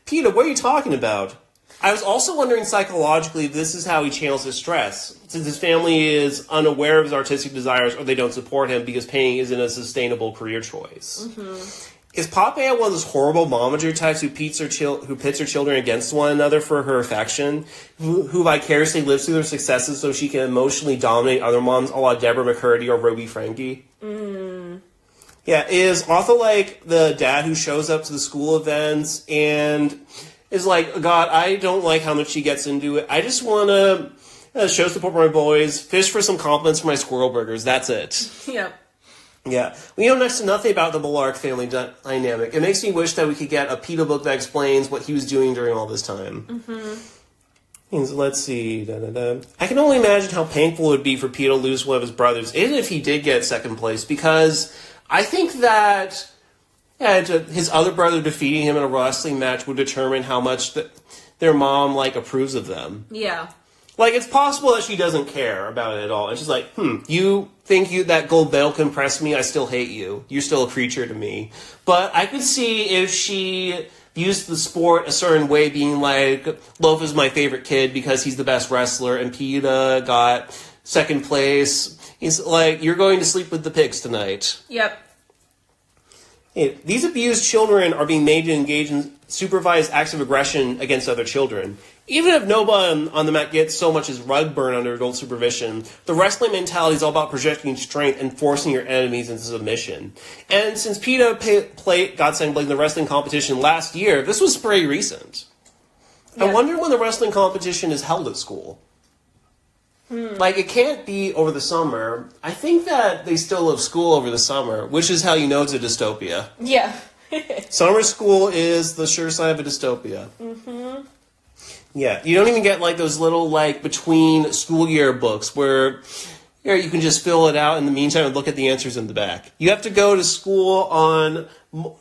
Peeta, what are you talking about? I was also wondering psychologically if this is how he channels his stress, since his family is unaware of his artistic desires or they don't support him because painting isn't a sustainable career choice. Mm-hmm. Is Popeye one of those horrible momager types who pits her children against one another for her affection, who vicariously lives through their successes so she can emotionally dominate other moms a la Deborah McCurdy or Ruby Frankie? Mm. Yeah, is Otho like the dad who shows up to the school events and is like, God, I don't like how much she gets into it. I just want to show support for my boys, fish for some compliments for my squirrel burgers. That's it. Yep. Yeah. We know next to nothing about the Millark family dynamic. It makes me wish that we could get a Peeta book that explains what he was doing during all this time. Mm-hmm. Let's see. I can only imagine how painful it would be for Peeta to lose one of his brothers, even if he did get second place, because I think that his other brother defeating him in a wrestling match would determine how much their mom, approves of them. Yeah. It's possible that she doesn't care about it at all. And she's like, you think that gold bell can impress me? I still hate you. You're still a creature to me. But I could see if she used the sport a certain way, being like, Loaf is my favorite kid because he's the best wrestler, and Peeta got second place. He's like, you're going to sleep with the pigs tonight. Yep. These abused children are being made to engage in supervised acts of aggression against other children. Even if no one on the mat gets so much as rug burn under adult supervision, the wrestling mentality is all about projecting strength and forcing your enemies into submission. And since Peeta played Godsend Blade in the wrestling competition last year, this was pretty recent. Yeah. I wonder when the wrestling competition is held at school. It can't be over the summer. I think that they still have school over the summer, which is how you know it's a dystopia. Yeah. Summer school is the sure sign of a dystopia. Mm-hmm. Yeah, you don't even get those little between school year books where you can just fill it out in the meantime and look at the answers in the back. You have to go to school on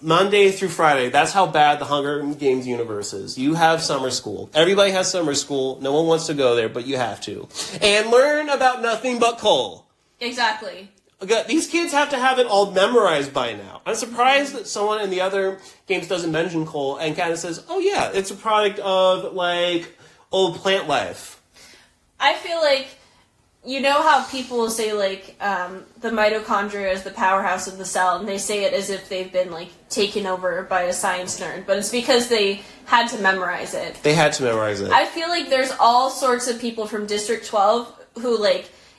Monday through Friday. That's how bad the Hunger Games universe is. You have summer school. Everybody has summer school. No one wants to go there, but you have to. And learn about nothing but coal. Exactly. These kids have to have it all memorized by now. I'm surprised that someone in the other games doesn't mention coal and kind of says, oh yeah, it's a product of, old plant life. I feel like, you know how people say, the mitochondria is the powerhouse of the cell, and they say it as if they've been, taken over by a science nerd, but it's because they had to memorize it. They had to memorize it. I feel like there's all sorts of people from District 12 who,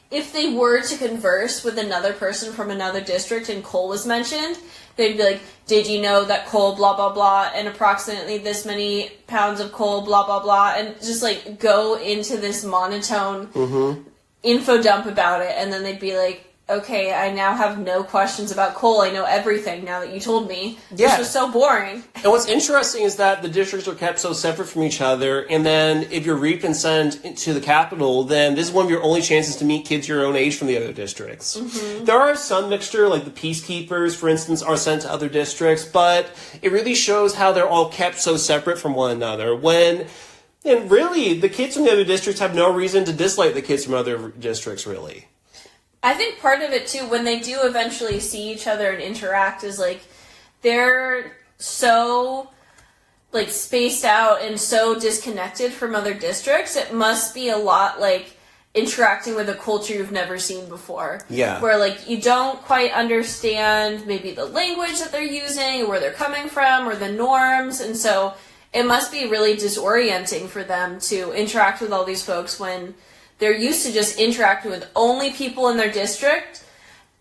if they were to converse with another person from another district and coal was mentioned, they'd be like, did you know that coal, blah, blah, blah, and approximately this many pounds of coal, blah, blah, blah, and just, go into this monotone info dump about it, and then they'd be like, okay, I now have no questions about coal. I know everything now that you told me. Yeah. This was so boring. And what's interesting is that the districts are kept so separate from each other, and then if you're reaped and sent to the capital, then this is one of your only chances to meet kids your own age from the other districts. Mm-hmm. There are some mixture, the peacekeepers, for instance, are sent to other districts, but it really shows how they're all kept so separate from one another. And really, the kids from the other districts have no reason to dislike the kids from other districts, really. I think part of it, too, when they do eventually see each other and interact is, they're so, spaced out and so disconnected from other districts. It must be a lot, interacting with a culture you've never seen before. Yeah. Where, you don't quite understand maybe the language that they're using or where they're coming from or the norms. And so it must be really disorienting for them to interact with all these folks when they're used to just interacting with only people in their district,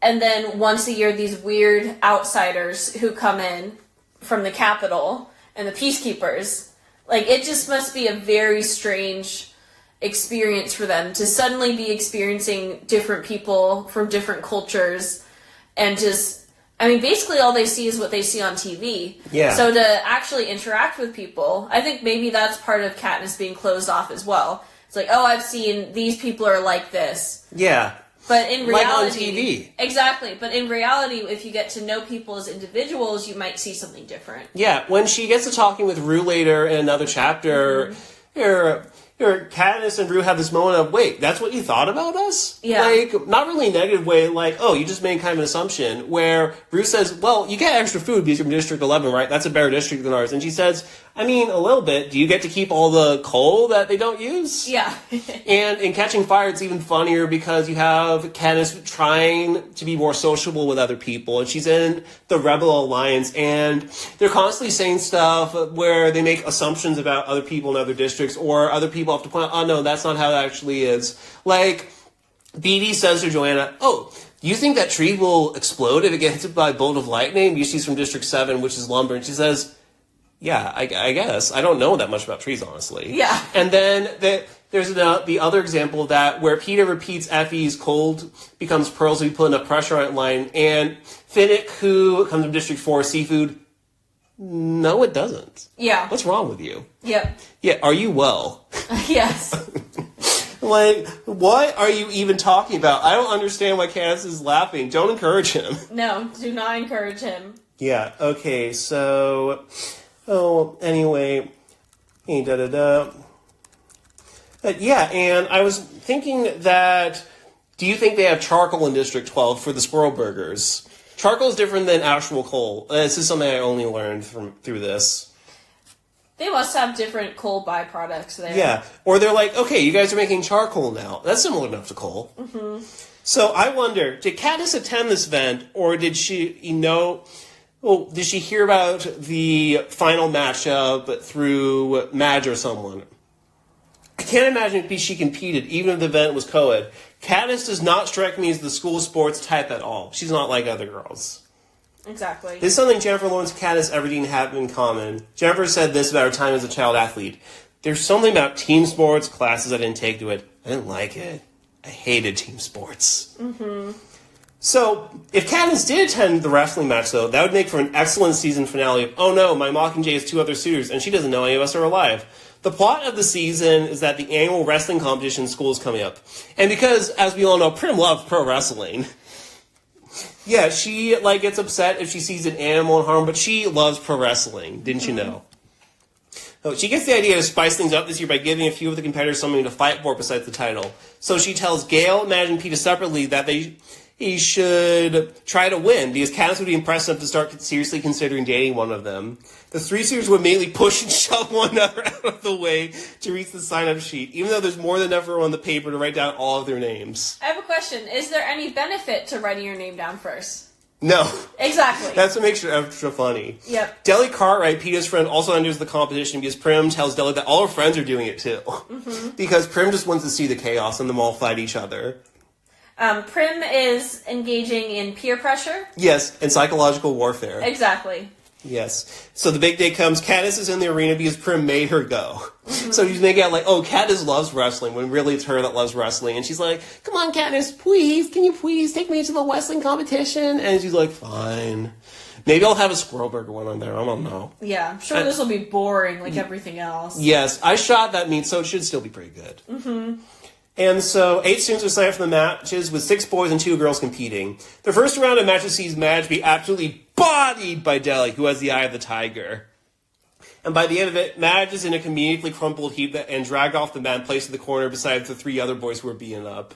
and then once a year these weird outsiders who come in from the capital and the peacekeepers. It just must be a very strange experience for them to suddenly be experiencing different people from different cultures and just, basically all they see is what they see on TV. Yeah. So to actually interact with people, I think maybe that's part of Katniss being closed off as well. It's I've seen these people are like this. Yeah. But in reality... on TV. Exactly. But in reality, if you get to know people as individuals, you might see something different. Yeah. When she gets to talking with Rue later in another chapter, Katniss and Rue have this moment of, wait, that's what you thought about us? Yeah. Like, not really a negative way, like, oh, you just made kind of an assumption, where Rue says, well, you get extra food because you're from District 11, right? That's a better district than ours. And she says, I mean, a little bit. Do you get to keep all the coal that they don't use? Yeah. And in Catching Fire, it's even funnier because you have Katniss trying to be more sociable with other people, and she's in the Rebel Alliance, and they're constantly saying stuff where they make assumptions about other people in other districts, or other people have to point out, oh no, that's not how it actually is. Like, Beatty says to Joanna, oh, do you think that tree will explode if it gets hit by a bolt of lightning? Because she's from District 7, which is lumber, and she says, yeah, I guess. I don't know that much about trees, honestly. Yeah. And then there's the other example of that where Peeta repeats Effie's cold becomes pearls if you put enough pressure on it line. And Finnick, who comes from District 4, seafood, no, it doesn't. Yeah. What's wrong with you? Yep. Yeah, are you well? Yes. Like, what are you even talking about? I don't understand why Katniss is laughing. Don't encourage him. No, do not encourage him. Yeah, okay, so... Oh, anyway, yeah, and I was thinking that, do you think they have charcoal in District 12 for the squirrel burgers? Charcoal is different than actual coal. This is something I only learned through this. They must have different coal byproducts there. Yeah, or they're like, okay, you guys are making charcoal now. That's similar enough to coal. Mm-hmm. So I wonder, did Katniss attend this event, or did she, well, did she hear about the final matchup through Madge or someone? I can't imagine if she competed, even if the event was co-ed. Katniss does not strike me as the school sports type at all. She's not like other girls. Exactly. This is something Jennifer Lawrence and Katniss Everdeen have in common. Jennifer said this about her time as a child athlete. There's something about team sports classes I didn't take to it. I didn't like it. I hated team sports. Mm-hmm. So, if Katniss did attend the wrestling match, though, that would make for an excellent season finale of, oh no, my Mockingjay has 2 other suitors, and she doesn't know any of us are alive. The plot of the season is that the annual wrestling competition in school is coming up. And because, as we all know, Prim loves pro wrestling, yeah, she, gets upset if she sees an animal in harm, but she loves pro wrestling, didn't you know? So she gets the idea to spice things up this year by giving a few of the competitors something to fight for besides the title. So she tells Gale, Madge, and Peeta separately that he should try to win, because Katniss would be impressed enough to start seriously considering dating one of them. The 3 suitors would immediately push and shove one another out of the way to reach the sign-up sheet, even though there's more than enough room on the paper to write down all of their names. I have a question. Is there any benefit to writing your name down first? No. Exactly. That's what makes it extra funny. Yep. Deli Cartwright, Peeta's friend, also enters the competition because Prim tells Deli that all her friends are doing it too. Mm-hmm. Because Prim just wants to see the chaos and them all fight each other. Prim is engaging in peer pressure. Yes, and psychological warfare. Exactly. Yes. So the big day comes. Katniss is in the arena because Prim made her go. Mm-hmm. So she's making out like, oh, Katniss loves wrestling, when really it's her that loves wrestling. And she's like, come on, Katniss, please, can you please take me to the wrestling competition? And she's like, fine. Maybe I'll have a squirrel burger one on there. I don't know. Yeah, I'm sure this will be boring like everything else. Yes, I shot that meat, so it should still be pretty good. Mm-hmm. And so 8 students are signed up for the matches, with 6 boys and 2 girls competing. The first round of matches sees Madge be absolutely bodied by Deli, who has the eye of the tiger. And by the end of it, Madge is in a conveniently crumpled heap and dragged off the mat and placed in the corner beside the 3 other boys who are beaten up.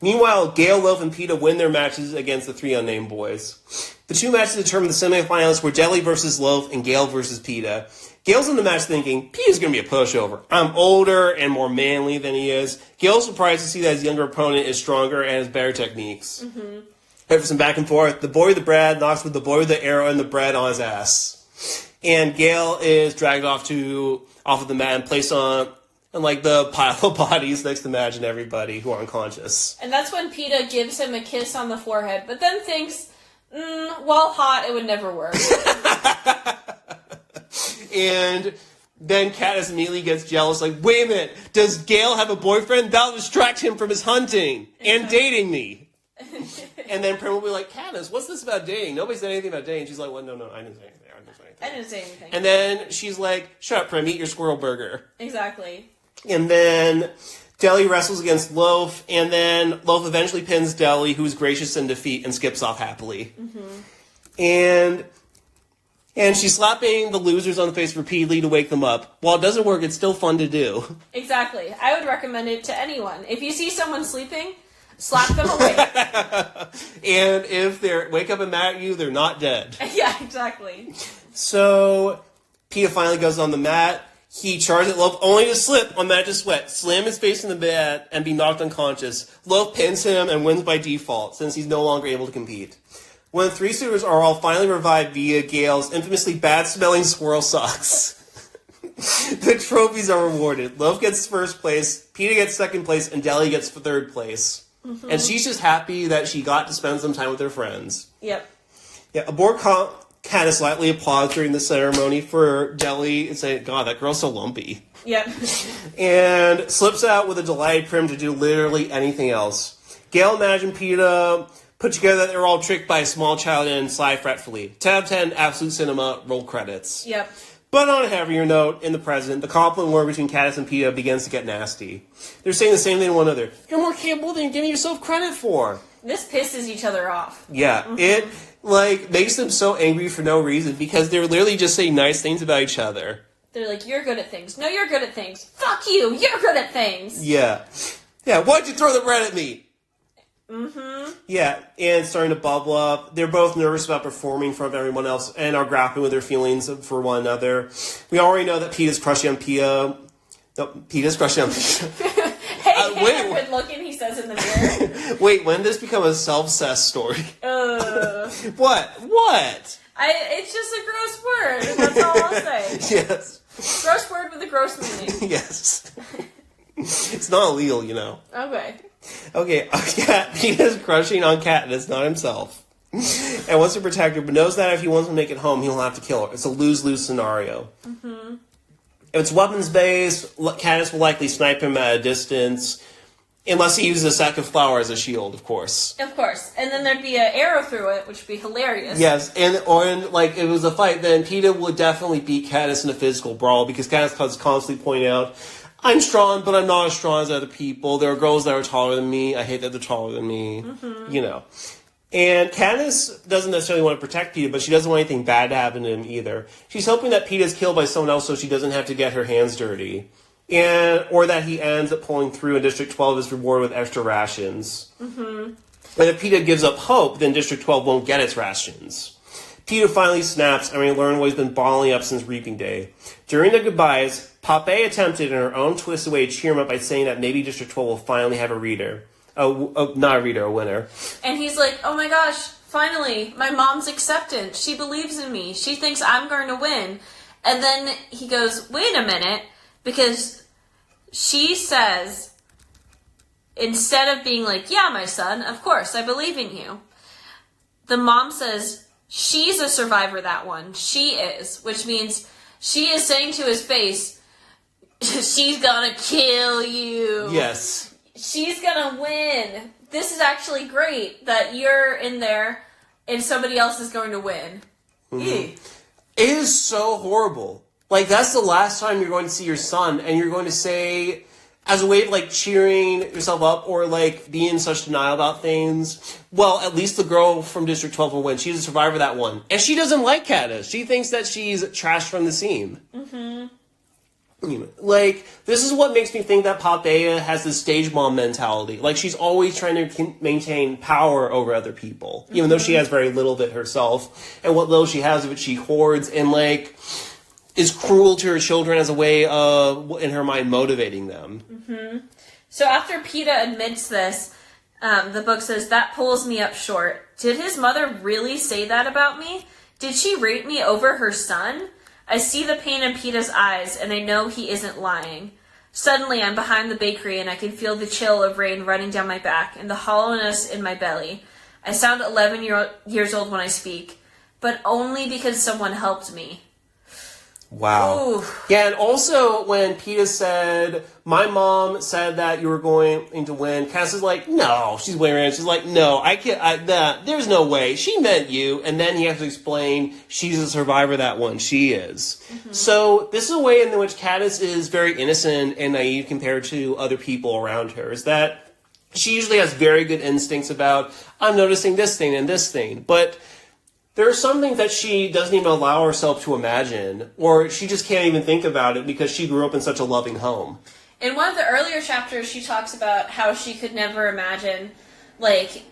Meanwhile, Gale, Loaf, and Peeta win their matches against the 3 unnamed boys. The 2 matches determine the semifinalists were Deli versus Loaf and Gale versus Peeta. Gale's in the match thinking, Peeta's going to be a pushover. I'm older and more manly than he is. Gale's surprised to see that his younger opponent is stronger and has better techniques. Mm-hmm. After some back and forth, the boy with the bread knocks with the boy with the arrow and the bread on his ass. And Gale is dragged off of the mat and placed on the pile of bodies next to Madge and everybody who are unconscious. And that's when Peeta gives him a kiss on the forehead, but then thinks, while hot, it would never work. And then Katniss immediately gets jealous, like, wait a minute, does Gale have a boyfriend? That'll distract him from his hunting and dating me. And then Prim will be like, Katniss, what's this about dating? Nobody said anything about dating. She's like, well, no, I didn't say anything. I didn't say anything. And then she's like, shut up, Prim, eat your squirrel burger. Exactly. And then Deli wrestles against Loaf, and then Loaf eventually pins Deli, who's gracious in defeat, and skips off happily. Mm-hmm. And And she's slapping the losers on the face repeatedly to wake them up. While it doesn't work, it's still fun to do. Exactly. I would recommend it to anyone. If you see someone sleeping, slap them awake. And if they wake up and mad at you, they're not dead. Yeah, exactly. So, Peeta finally goes on the mat. He charges at Loaf only to slip on Magic Sweat, slam his face in the mat, and be knocked unconscious. Loaf pins him and wins by default, since he's no longer able to compete. When the three suitors are all finally revived via Gale's infamously bad-smelling squirrel socks, the trophies are rewarded. Loaf gets first place, Peeta gets second place, and Deli gets third place. Mm-hmm. And she's just happy that she got to spend some time with her friends. Yep. Yeah, aboard Katniss slightly applauds during the ceremony for Deli and saying, God, that girl's so lumpy. Yep. And slips out with a delighted Prim to do literally anything else. Gale imagined Peeta put together that they were all tricked by a small child and sigh fretfully. 10 out of 10, absolute cinema, roll credits. Yep. But on a heavier note, in the present, the compliment war between Katniss and Peeta begins to get nasty. They're saying the same thing to one another. You're more capable than you're giving yourself credit for. This pisses each other off. Yeah, it, makes them so angry for no reason, because they're literally just saying nice things about each other. They're like, you're good at things. No, you're good at things. Fuck you, you're good at things. Yeah. Yeah, why'd you throw the bread at me? Mm-hmm. Yeah, and it's starting to bubble up. They're both nervous about performing in front of everyone else and are grappling with their feelings for one another. We already know that Peeta's crushing on Peeta. No, Peeta's crushing on Peeta. Hey, good looking, he says in the mirror. Wait, when did this become a self-cess story? What? It's just a gross word. That's all I'll say. Yes. Gross word with a gross meaning. Yes. It's not illegal, you know. Okay, Peeta's crushing on Katniss, not himself. And wants to protect her, but knows that if he wants to make it home, he'll have to kill her. It's a lose-lose scenario. Mm-hmm. If it's weapons-based, Katniss will likely snipe him at a distance, unless he uses a sack of flour as a shield, of course. Of course. And then there'd be an arrow through it, which would be hilarious. Yes, or if it was a fight, then Peeta would definitely beat Katniss in a physical brawl, because Katniss is constantly pointing out, I'm strong, but I'm not as strong as other people. There are girls that are taller than me. I hate that they're taller than me. Mm-hmm. You know. And Katniss doesn't necessarily want to protect Peeta, but she doesn't want anything bad to happen to him either. She's hoping that Peeta's killed by someone else so she doesn't have to get her hands dirty. Or that he ends up pulling through and District 12 is rewarded with extra rations. Mm-hmm. And if Peeta gives up hope, then District 12 won't get its rations. Peeta finally snaps, and we learn what he's been bottling up since Reaping Day. During the goodbyes, Pape attempted in her own twisted way to cheer him up by saying that maybe District 12 will finally have a reader. Not a reader, a winner. And he's like, oh my gosh, finally, my mom's acceptance. She believes in me. She thinks I'm going to win. And then he goes, wait a minute, because she says, instead of being like, yeah, my son, of course, I believe in you. The mom says, she's a survivor, that one. She is, which means she is saying to his face, she's gonna kill you. Yes. She's gonna win. This is actually great that you're in there and somebody else is going to win. Mm-hmm. It is so horrible. That's the last time you're going to see your son, and you're going to say, as a way of cheering yourself up or being in such denial about things, well, at least the girl from District 12 will win. She's a survivor of that one. And she doesn't like Katniss. She thinks that she's trashed from the scene. Mm-hmm. This is what makes me think that Popeye has this stage mom mentality. She's always trying to maintain power over other people, even though she has very little of it herself. And what little she has of it, she hoards and, is cruel to her children as a way of, in her mind, motivating them. Mm-hmm. So after Peeta admits this, the book says, that pulls me up short. Did his mother really say that about me? Did she rate me over her son? I see the pain in Peeta's eyes, and I know he isn't lying. Suddenly, I'm behind the bakery, and I can feel the chill of rain running down my back and the hollowness in my belly. I sound 11 years old when I speak, but only because someone helped me. Wow. Ooh. Yeah, and also when Peeta said, my mom said that you were going to win, Cass is like, no. She's waving around. She's like, no, I can't, there's no way. She meant you. And then he has to explain she's a survivor, that one. She is. Mm-hmm. So this is a way in which Katniss is very innocent and naive compared to other people around her, is that she usually has very good instincts about, I'm noticing this thing and this thing. But There are some things that she doesn't even allow herself to imagine, or she just can't even think about it because she grew up in such a loving home. In one of the earlier chapters, she talks about how she could never imagine, like,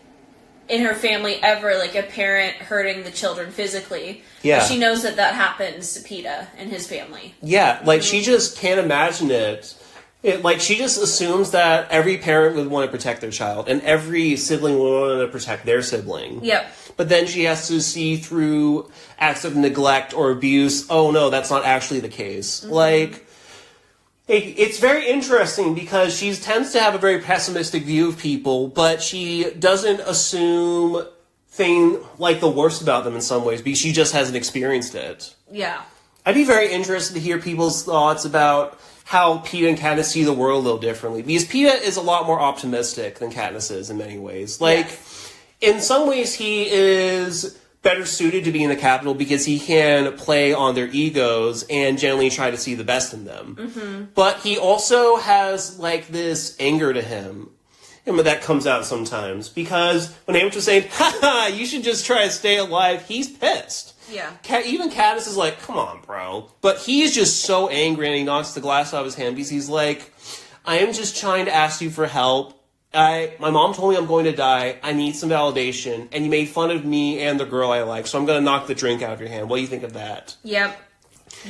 in her family ever, like, a parent hurting the children physically. Yeah. But she knows that happens to Peeta and his family. Yeah, like, she just can't imagine it. Like, she just assumes that every parent would want to protect their child, and every sibling would want to protect their sibling. Yep. But then she has to see through acts of neglect or abuse, oh no, that's not actually the case. Mm-hmm. Like, it's very interesting because she tends to have a very pessimistic view of people, but she doesn't assume like the worst about them in some ways because she just hasn't experienced it. Yeah. I'd be very interested to hear people's thoughts about how Peeta and Katniss see the world a little differently. Because Peeta is a lot more optimistic than Katniss is in many ways. Like, in some ways, he is better suited to be in the Capitol because he can play on their egos and generally try to see the best in them. Mm-hmm. But he also has, like, this anger to him. And that comes out sometimes. Because when Haymitch was saying, haha, you should just try to stay alive, he's pissed. Yeah. Even Katniss is like, come on, bro. But he's just so angry and he knocks the glass out of his hand because he's like, I am just trying to ask you for help. My mom told me I'm going to die. I need some validation. And you made fun of me and the girl I like, so I'm going to knock the drink out of your hand. What do you think of that? Yep.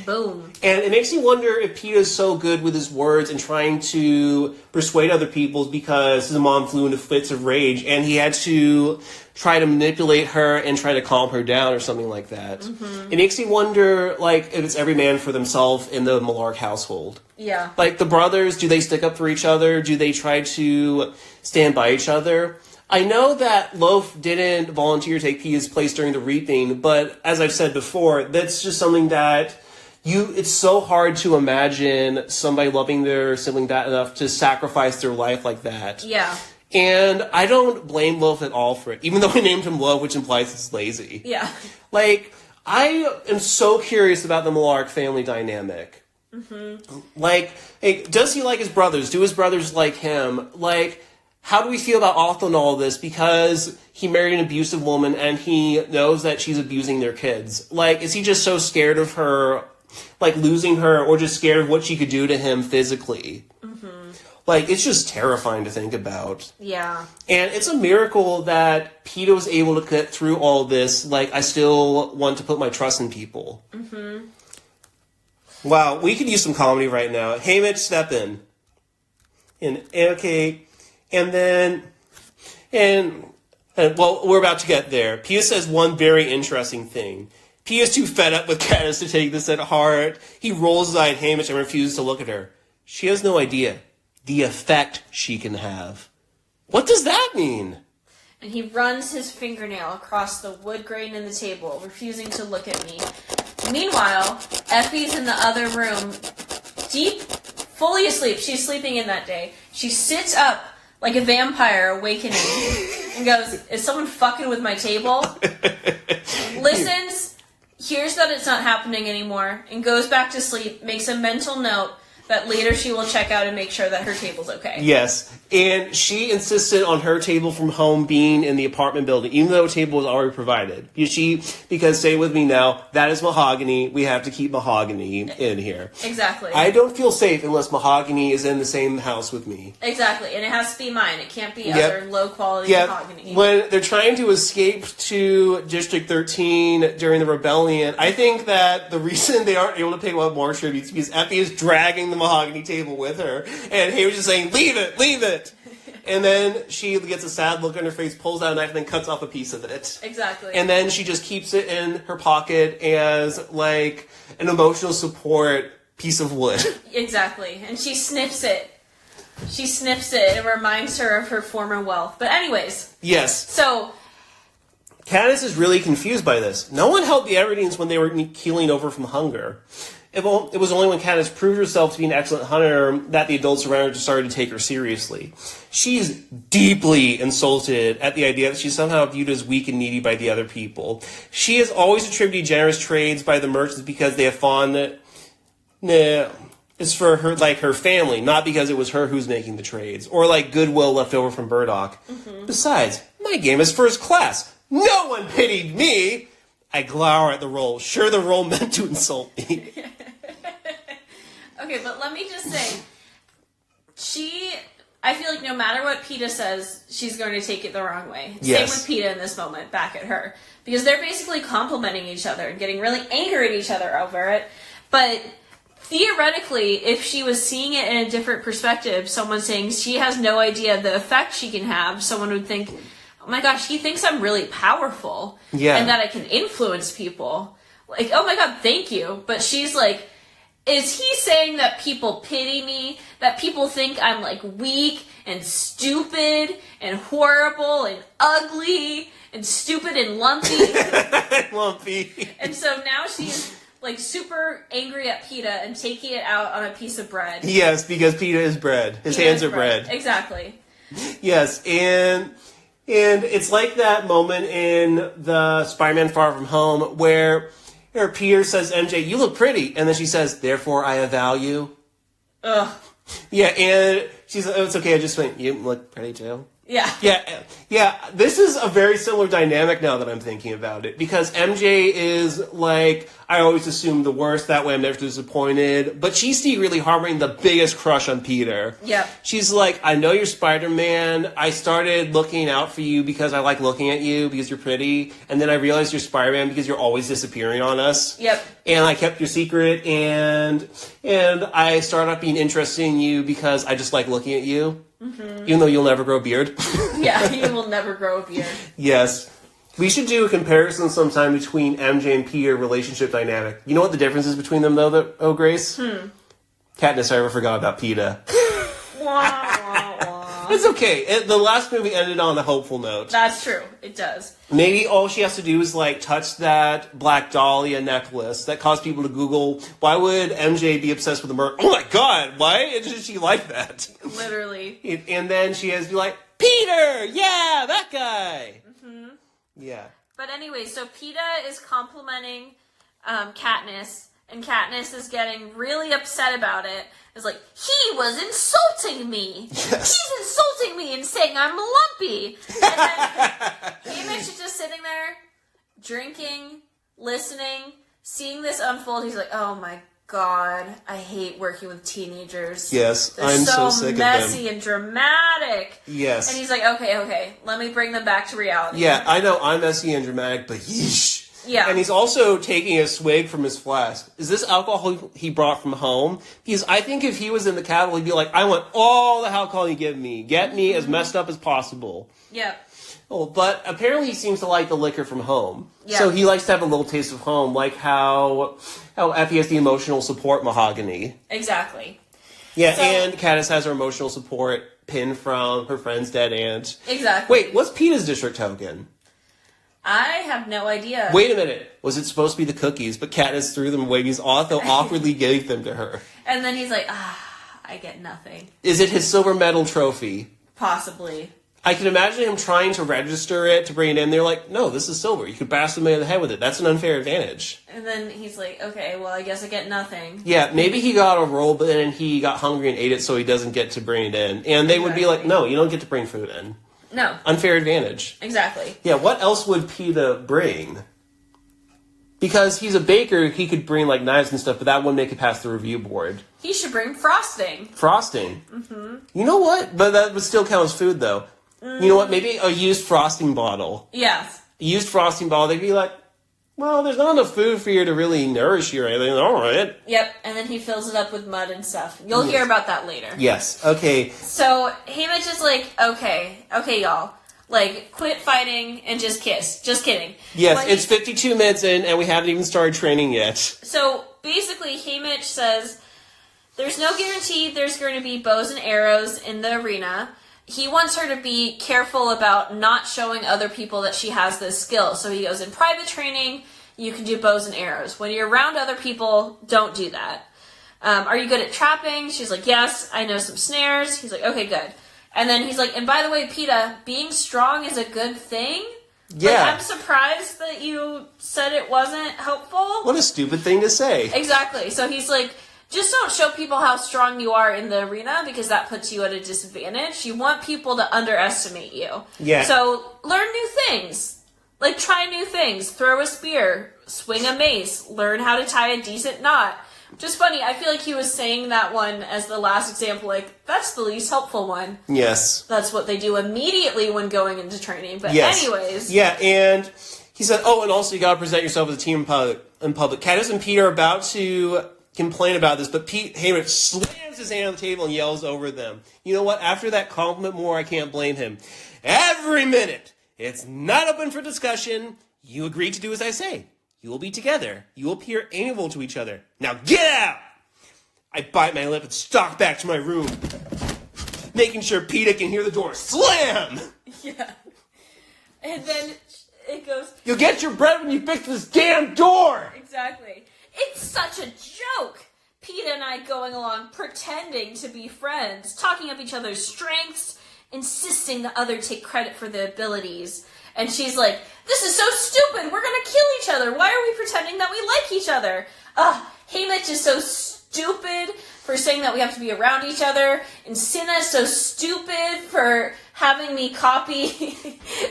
Boom. And it makes me wonder if Peeta's so good with his words and trying to persuade other people because his mom flew into fits of rage and he had to try to manipulate her and try to calm her down or something like that. Mm-hmm. It makes me wonder, like, if it's every man for themselves in the Millark household. Yeah. Like, the brothers, do they stick up for each other? Do they try to stand by each other? I know that Loaf didn't volunteer to take Peeta's place during the reaping, but as I've said before, that's just something that it's so hard to imagine somebody loving their sibling that enough to sacrifice their life like that. Yeah. And I don't blame Loaf at all for it, even though we named him Loaf, which implies he's lazy. Yeah. Like, I am so curious about the Millark family dynamic. Mm-hmm. Like, hey, does he like his brothers? Do his brothers like him? Like, how do we feel about Otto and all this? Because he married an abusive woman and he knows that she's abusing their kids. Like, is he just so scared of her, like, losing her, or just scared of what she could do to him physically? Mm-hmm. Like, it's just terrifying to think about. Yeah. And it's a miracle that Peeta was able to get through all this. Like, I still want to put my trust in people. Mm-hmm. Wow, we could use some comedy right now. Haymitch, step in. And okay, and then, well, we're about to get there. Peeta says one very interesting thing. Peeta's too fed up with Katniss to take this at heart. He rolls his eye at Haymitch and refuses to look at her. She has no idea the effect she can have. What does that mean? And he runs his fingernail across the wood grain in the table, refusing to look at me. Meanwhile, Effie's in the other room, fully asleep. She's sleeping in that day. She sits up like a vampire awakening and goes, is someone fucking with my table? Listens, hears that it's not happening anymore, and goes back to sleep, makes a mental note that later she will check out and make sure that her table's okay. Yes, and she insisted on her table from home being in the apartment building, even though a table was already provided. Because say with me now, that is mahogany. We have to keep mahogany in here. Exactly. I don't feel safe unless mahogany is in the same house with me. Exactly, and it has to be mine. It can't be other low-quality mahogany. When they're trying to escape to District 13 during the rebellion, I think that the reason they aren't able to pay one more tribute is because Effie is dragging the mahogany table with her, and he was just saying, leave it, leave it. And then she gets a sad look on her face, pulls out a knife, and then cuts off a piece of it. Exactly. And then she just keeps it in her pocket as, like, an emotional support piece of wood. Exactly. And she snips it. She snips it. It reminds her of her former wealth. But anyways. Yes. So Katniss is really confused by this. No one helped the Everdeens when they were keeling over from hunger. It was only when Katniss proved herself to be an excellent hunter that the adults around her started to take her seriously. She's deeply insulted at the idea that she's somehow viewed as weak and needy by the other people. She has always attributed generous trades by the merchants because they have fawned. It's for her, like her family, not because it was her who's making the trades, or like goodwill left over from Burdock. Mm-hmm. Besides, my game is first class. No one pitied me. I glower at the role. Sure, the role meant to insult me. Okay, but let me just say, I feel like no matter what Peeta says, she's going to take it the wrong way. Yes. Same with Peeta in this moment, back at her. Because they're basically complimenting each other and getting really angry at each other over it. But theoretically, if she was seeing it in a different perspective, someone saying she has no idea the effect she can have, someone would think, oh my gosh, he thinks I'm really powerful. Yeah. And that I can influence people. Like, oh my god, thank you. But she's like, is he saying that people pity me? That people think I'm, like, weak and stupid and horrible and ugly and stupid and lumpy? Lumpy. And so now she's, like, super angry at Peeta and taking it out on a piece of bread. Yes, because Peeta is bread. His hands are bread. Exactly. Yes, and it's like that moment in the Spider-Man Far From Home where Peter says, MJ, you look pretty. And then she says, therefore I avow you. Ugh. Yeah, and she's like, oh, it's okay, I just went, you look pretty too. Yeah. Yeah, this is a very similar dynamic now that I'm thinking about it. Because MJ is like, I always assume the worst, that way I'm never disappointed. But she's really harboring the biggest crush on Peter. Yeah. She's like, I know you're Spider-Man. I started looking out for you because I like looking at you because you're pretty. And then I realized you're Spider-Man because you're always disappearing on us. Yep. And I kept your secret, and I started up being interested in you because I just like looking at you. Mm-hmm. Even though you'll never grow a beard. Yeah, he will never grow a beard. Yes. We should do a comparison sometime between MJ and Peter relationship dynamic. You know what the difference is between them, though, Grace? Katniss, I ever forgot about Peeta. It's okay. The last movie ended on a hopeful note. That's true. It does. Maybe all she has to do is, like, touch that Black Dahlia necklace that caused people to Google, why would MJ be obsessed with a murder? Oh my god, why did she like that? Literally. And then she has to be like, Peter! Yeah, that guy! Mm-hmm. Yeah. But anyway, so Peeta is complimenting Katniss, and Katniss is getting really upset about it. It's like, he was insulting me. Yes. He's insulting me and saying I'm lumpy. And then Hamish is just sitting there, drinking, listening, seeing this unfold. He's like, oh my god, I hate working with teenagers. Yes, They're I'm so sick of them. messy and dramatic. Yes. And he's like, okay, let me bring them back to reality. Yeah, I know I'm messy and dramatic, but yeesh. Yeah. And he's also taking a swig from his flask. Is this alcohol he brought from home? Because I think if he was in the capital, he'd be like, I want all the alcohol you give me. Get me as messed up as possible. Yep. Oh, but apparently he seems to like the liquor from home. Yeah. So he likes to have a little taste of home, like how Effie has the emotional support mahogany. Exactly. Yeah, So- and Katniss has her emotional support pin from her friend's dead aunt. Exactly. Wait, what's Peeta's district token? I have no idea. Wait a minute. Was it supposed to be the cookies, but Katniss threw them away because Otho awkwardly gave them to her? And then he's like, I get nothing. Is it his silver medal trophy? Possibly. I can imagine him trying to register it to bring it in. They're like, no, this is silver. You could bash somebody in the head with it. That's an unfair advantage. And then he's like, okay, well, I guess I get nothing. Yeah, maybe he got a roll, but then he got hungry and ate it so he doesn't get to bring it in. And they would be like, no, you don't get to bring food in. No. Unfair advantage. Exactly. Yeah, what else would Peeta bring? Because he's a baker, he could bring, like, knives and stuff, but that wouldn't make it past the review board. He should bring frosting. Frosting. Mm-hmm. You know what? But that would still count as food, though. You know what? Maybe a used frosting bottle. Yes. A used frosting bottle, they'd be like, well, there's not enough food for you to really nourish you or anything. All right. Yep, and then he fills it up with mud and stuff. You'll hear about that later. Yes, okay. So Hamish is like, okay, y'all. Like, quit fighting and just kiss. Just kidding. Yes, But it's 52 minutes in, and we haven't even started training yet. So basically, Hamish says there's no guarantee there's going to be bows and arrows in the arena. He wants her to be careful about not showing other people that she has this skill. So he goes, in private training, you can do bows and arrows. When you're around other people, don't do that. Are you good at trapping? She's like, yes, I know some snares. He's like, okay, good. And then he's like, and by the way, Peeta, being strong is a good thing? Yeah. Like, I'm surprised that you said it wasn't helpful. What a stupid thing to say. Exactly. So he's like, just don't show people how strong you are in the arena because that puts you at a disadvantage. You want people to underestimate you. Yeah. So learn new things. Like, try new things. Throw a spear. Swing a mace. Learn how to tie a decent knot. Just funny, I feel like he was saying that one as the last example, like, that's the least helpful one. Yes. That's what they do immediately when going into training. But yes. anyways. Yeah, and he said, oh, and also you gotta present yourself as a team in public. Katniss and Peeta are about to complain about this, but Haymitch slams his hand on the table and yells over them. You know what? After that compliment more, I can't blame him. Every minute, it's not open for discussion. You agree to do as I say. You will be together. You will appear amiable to each other. Now get out! I bite my lip and stalk back to my room, making sure Peeta can hear the door slam! Yeah. And then it goes... You'll get your bread when you fix this damn door! Exactly. It's such a joke! Peeta and I going along pretending to be friends, talking up each other's strengths, insisting the other take credit for the abilities. And she's like, this is so stupid! We're gonna kill each other! Why are we pretending that we like each other? Haymitch is so stupid for saying that we have to be around each other, and Cinna is so stupid for having me copy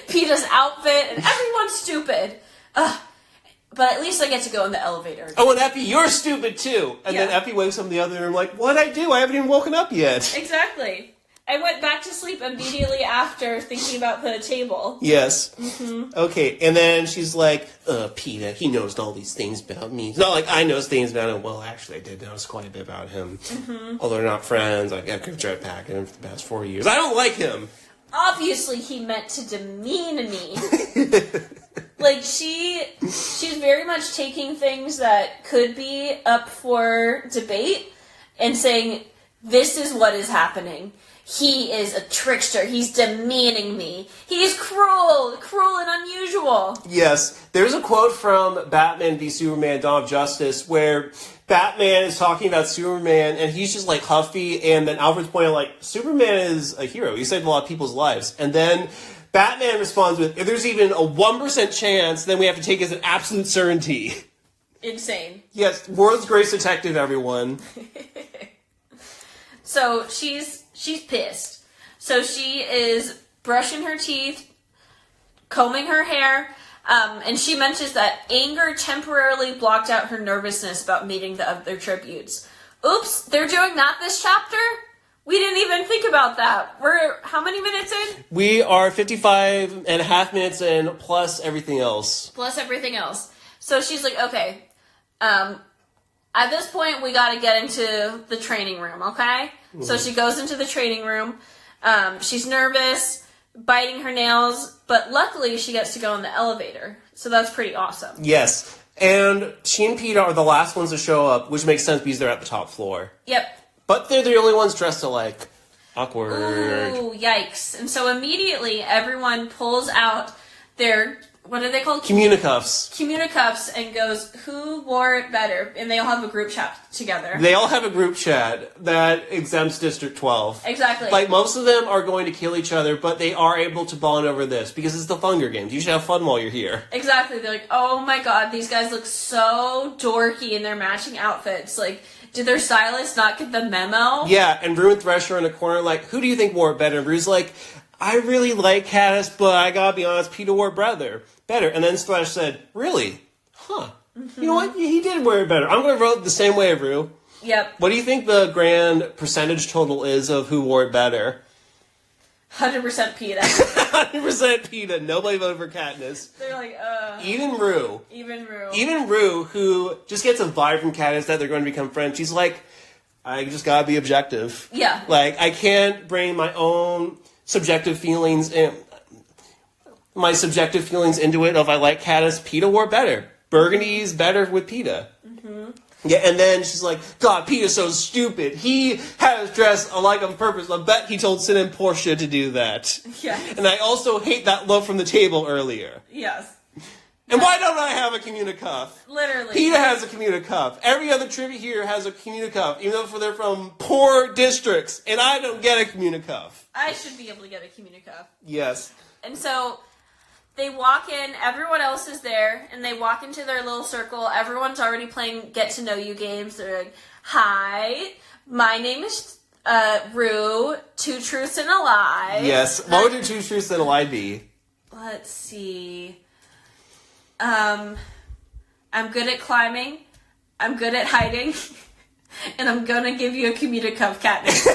Peeta's outfit, and everyone's stupid. But at least I get to go in the elevator. Oh, and Effie, you're stupid too! And then Effie wakes up in the other room like, what'd I do? I haven't even woken up yet. Exactly. I went back to sleep immediately after thinking about the table. Yes. Mm-hmm. Okay, and then she's like, Peeta, he knows all these things about me. It's not like I know things about him. Well, actually, I did notice quite a bit about him. Mm-hmm. Although they're not friends, I've kept jetpacking him for the past 4 years. I don't like him! Obviously, he meant to demean me. Like, she's very much taking things that could be up for debate and saying, this is what is happening. He is a trickster. He's demeaning me. He's cruel and unusual. Yes. There's a quote from Batman v Superman, Dawn of Justice, where Batman is talking about Superman, and he's just, like, huffy, and then Alfred's pointing, like, Superman is a hero. He saved a lot of people's lives. And then Batman responds with, if there's even a 1% chance, then we have to take it as an absolute certainty. Insane. Yes, world's greatest detective, everyone. So she's pissed. So she is brushing her teeth, combing her hair, and she mentions that anger temporarily blocked out her nervousness about meeting the other tributes. Oops, they're doing that this chapter? We didn't even think about that. We're how many minutes in? We are 55 and a half minutes in, plus everything else. Plus everything else. So she's like, okay, at this point, we got to get into the training room, okay? Mm. So she goes into the training room. She's nervous, biting her nails, but luckily she gets to go in the elevator. So that's pretty awesome. Yes. And she and Peeta are the last ones to show up, which makes sense because they're at the top floor. Yep. But they're the only ones dressed alike. Awkward. Ooh, yikes. And so immediately everyone pulls out their... What are they called? Communicuffs. Communicuffs and goes, who wore it better? And they all have a group chat together. They all have a group chat that exempts District 12. Exactly. Like, most of them are going to kill each other, but they are able to bond over this, because it's the Hunger Games. You should have fun while you're here. Exactly. They're like, oh my god, these guys look so dorky in their matching outfits. Like, did their stylist not get the memo? Yeah, and Rue and Thresh are in a corner like, who do you think wore it better? And Rue's like, I really like Katniss, but I gotta be honest, Peeta wore better. And then Thresh said, really? Huh. Mm-hmm. You know what? He did wear it better. I'm gonna vote the same way, Rue. Yep. What do you think the grand percentage total is of who wore it better? 100% Peeta. 100% Peeta. Nobody voted for Katniss. They're like, Even Rue. Even Rue, who just gets a vibe from Katniss that they're going to become friends. She's like, I just gotta be objective. Yeah. Like, I can't bring my own subjective feelings into it of I like Katniss. Peeta wore better. Burgundy's better with Peeta. Mm-hmm. Yeah, and then she's like, God, Peeta's so stupid. He has dressed alike on purpose. I bet he told Sin and Portia to do that. Yes. And I also hate that loaf from the table earlier. Yes. And why don't I have a communicuff? Literally. Peeta has a communicuff. Every other trivia here has a communicuff, even though they're from poor districts. And I don't get a communicuff. I should be able to get a communicuff. Yes. And so they walk in, everyone else is there, and they walk into their little circle. Everyone's already playing get-to-know-you games. They're like, hi, my name is Rue, 2 truths and a lie. Yes. What would your 2 truths and a lie be? Let's see. I'm good at climbing, I'm good at hiding, and I'm gonna give you a comedic of Katniss.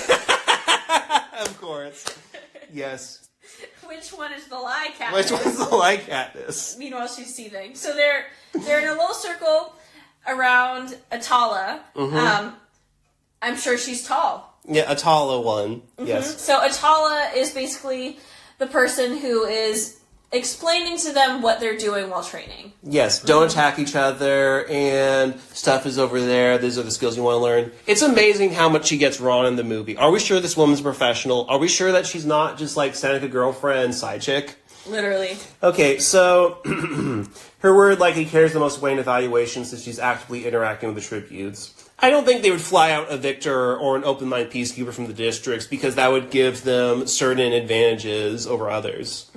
Of course. Yes. Which one is the lie, Katniss? Which one's the lie, Katniss? Meanwhile, she's seething. So they're in a little circle around Atala. I'm sure she's tall. Yeah, Atala one. Yes. So Atala is basically the person who is explaining to them what they're doing while training. Yes, don't attack each other, and stuff is over there. These are the skills you want to learn. It's amazing how much she gets wrong in the movie. Are we sure this woman's a professional? Are we sure that she's not just like Seneca girlfriend, side chick? Literally. Okay, so her word likely carries the most weight in evaluation since she's actively interacting with the tributes. I don't think they would fly out a victor or an open-minded peacekeeper from the districts because that would give them certain advantages over others.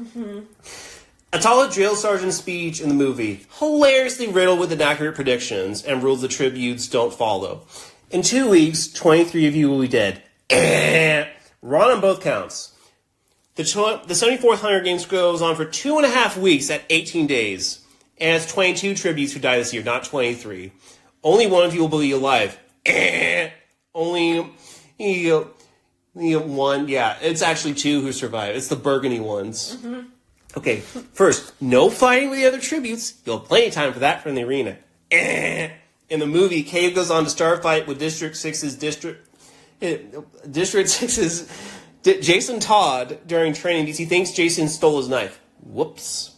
Atala drill sergeant's speech in the movie, hilariously riddled with inaccurate predictions and rules the tributes don't follow. In 2 weeks, 23 of you will be dead. Wrong on both counts. The 74th Hunger Games goes on for 2.5 weeks at 18 days. And it's 22 tributes who die this year, not 23. Only one of you will be alive. Only one. Yeah, it's actually two who survive. It's the burgundy ones. Okay, first, no fighting with the other tributes. You'll have plenty of time for that from the arena. In the movie, Cave goes on to start a fight with District 6's Jason Todd during training because he thinks Jason stole his knife. Whoops.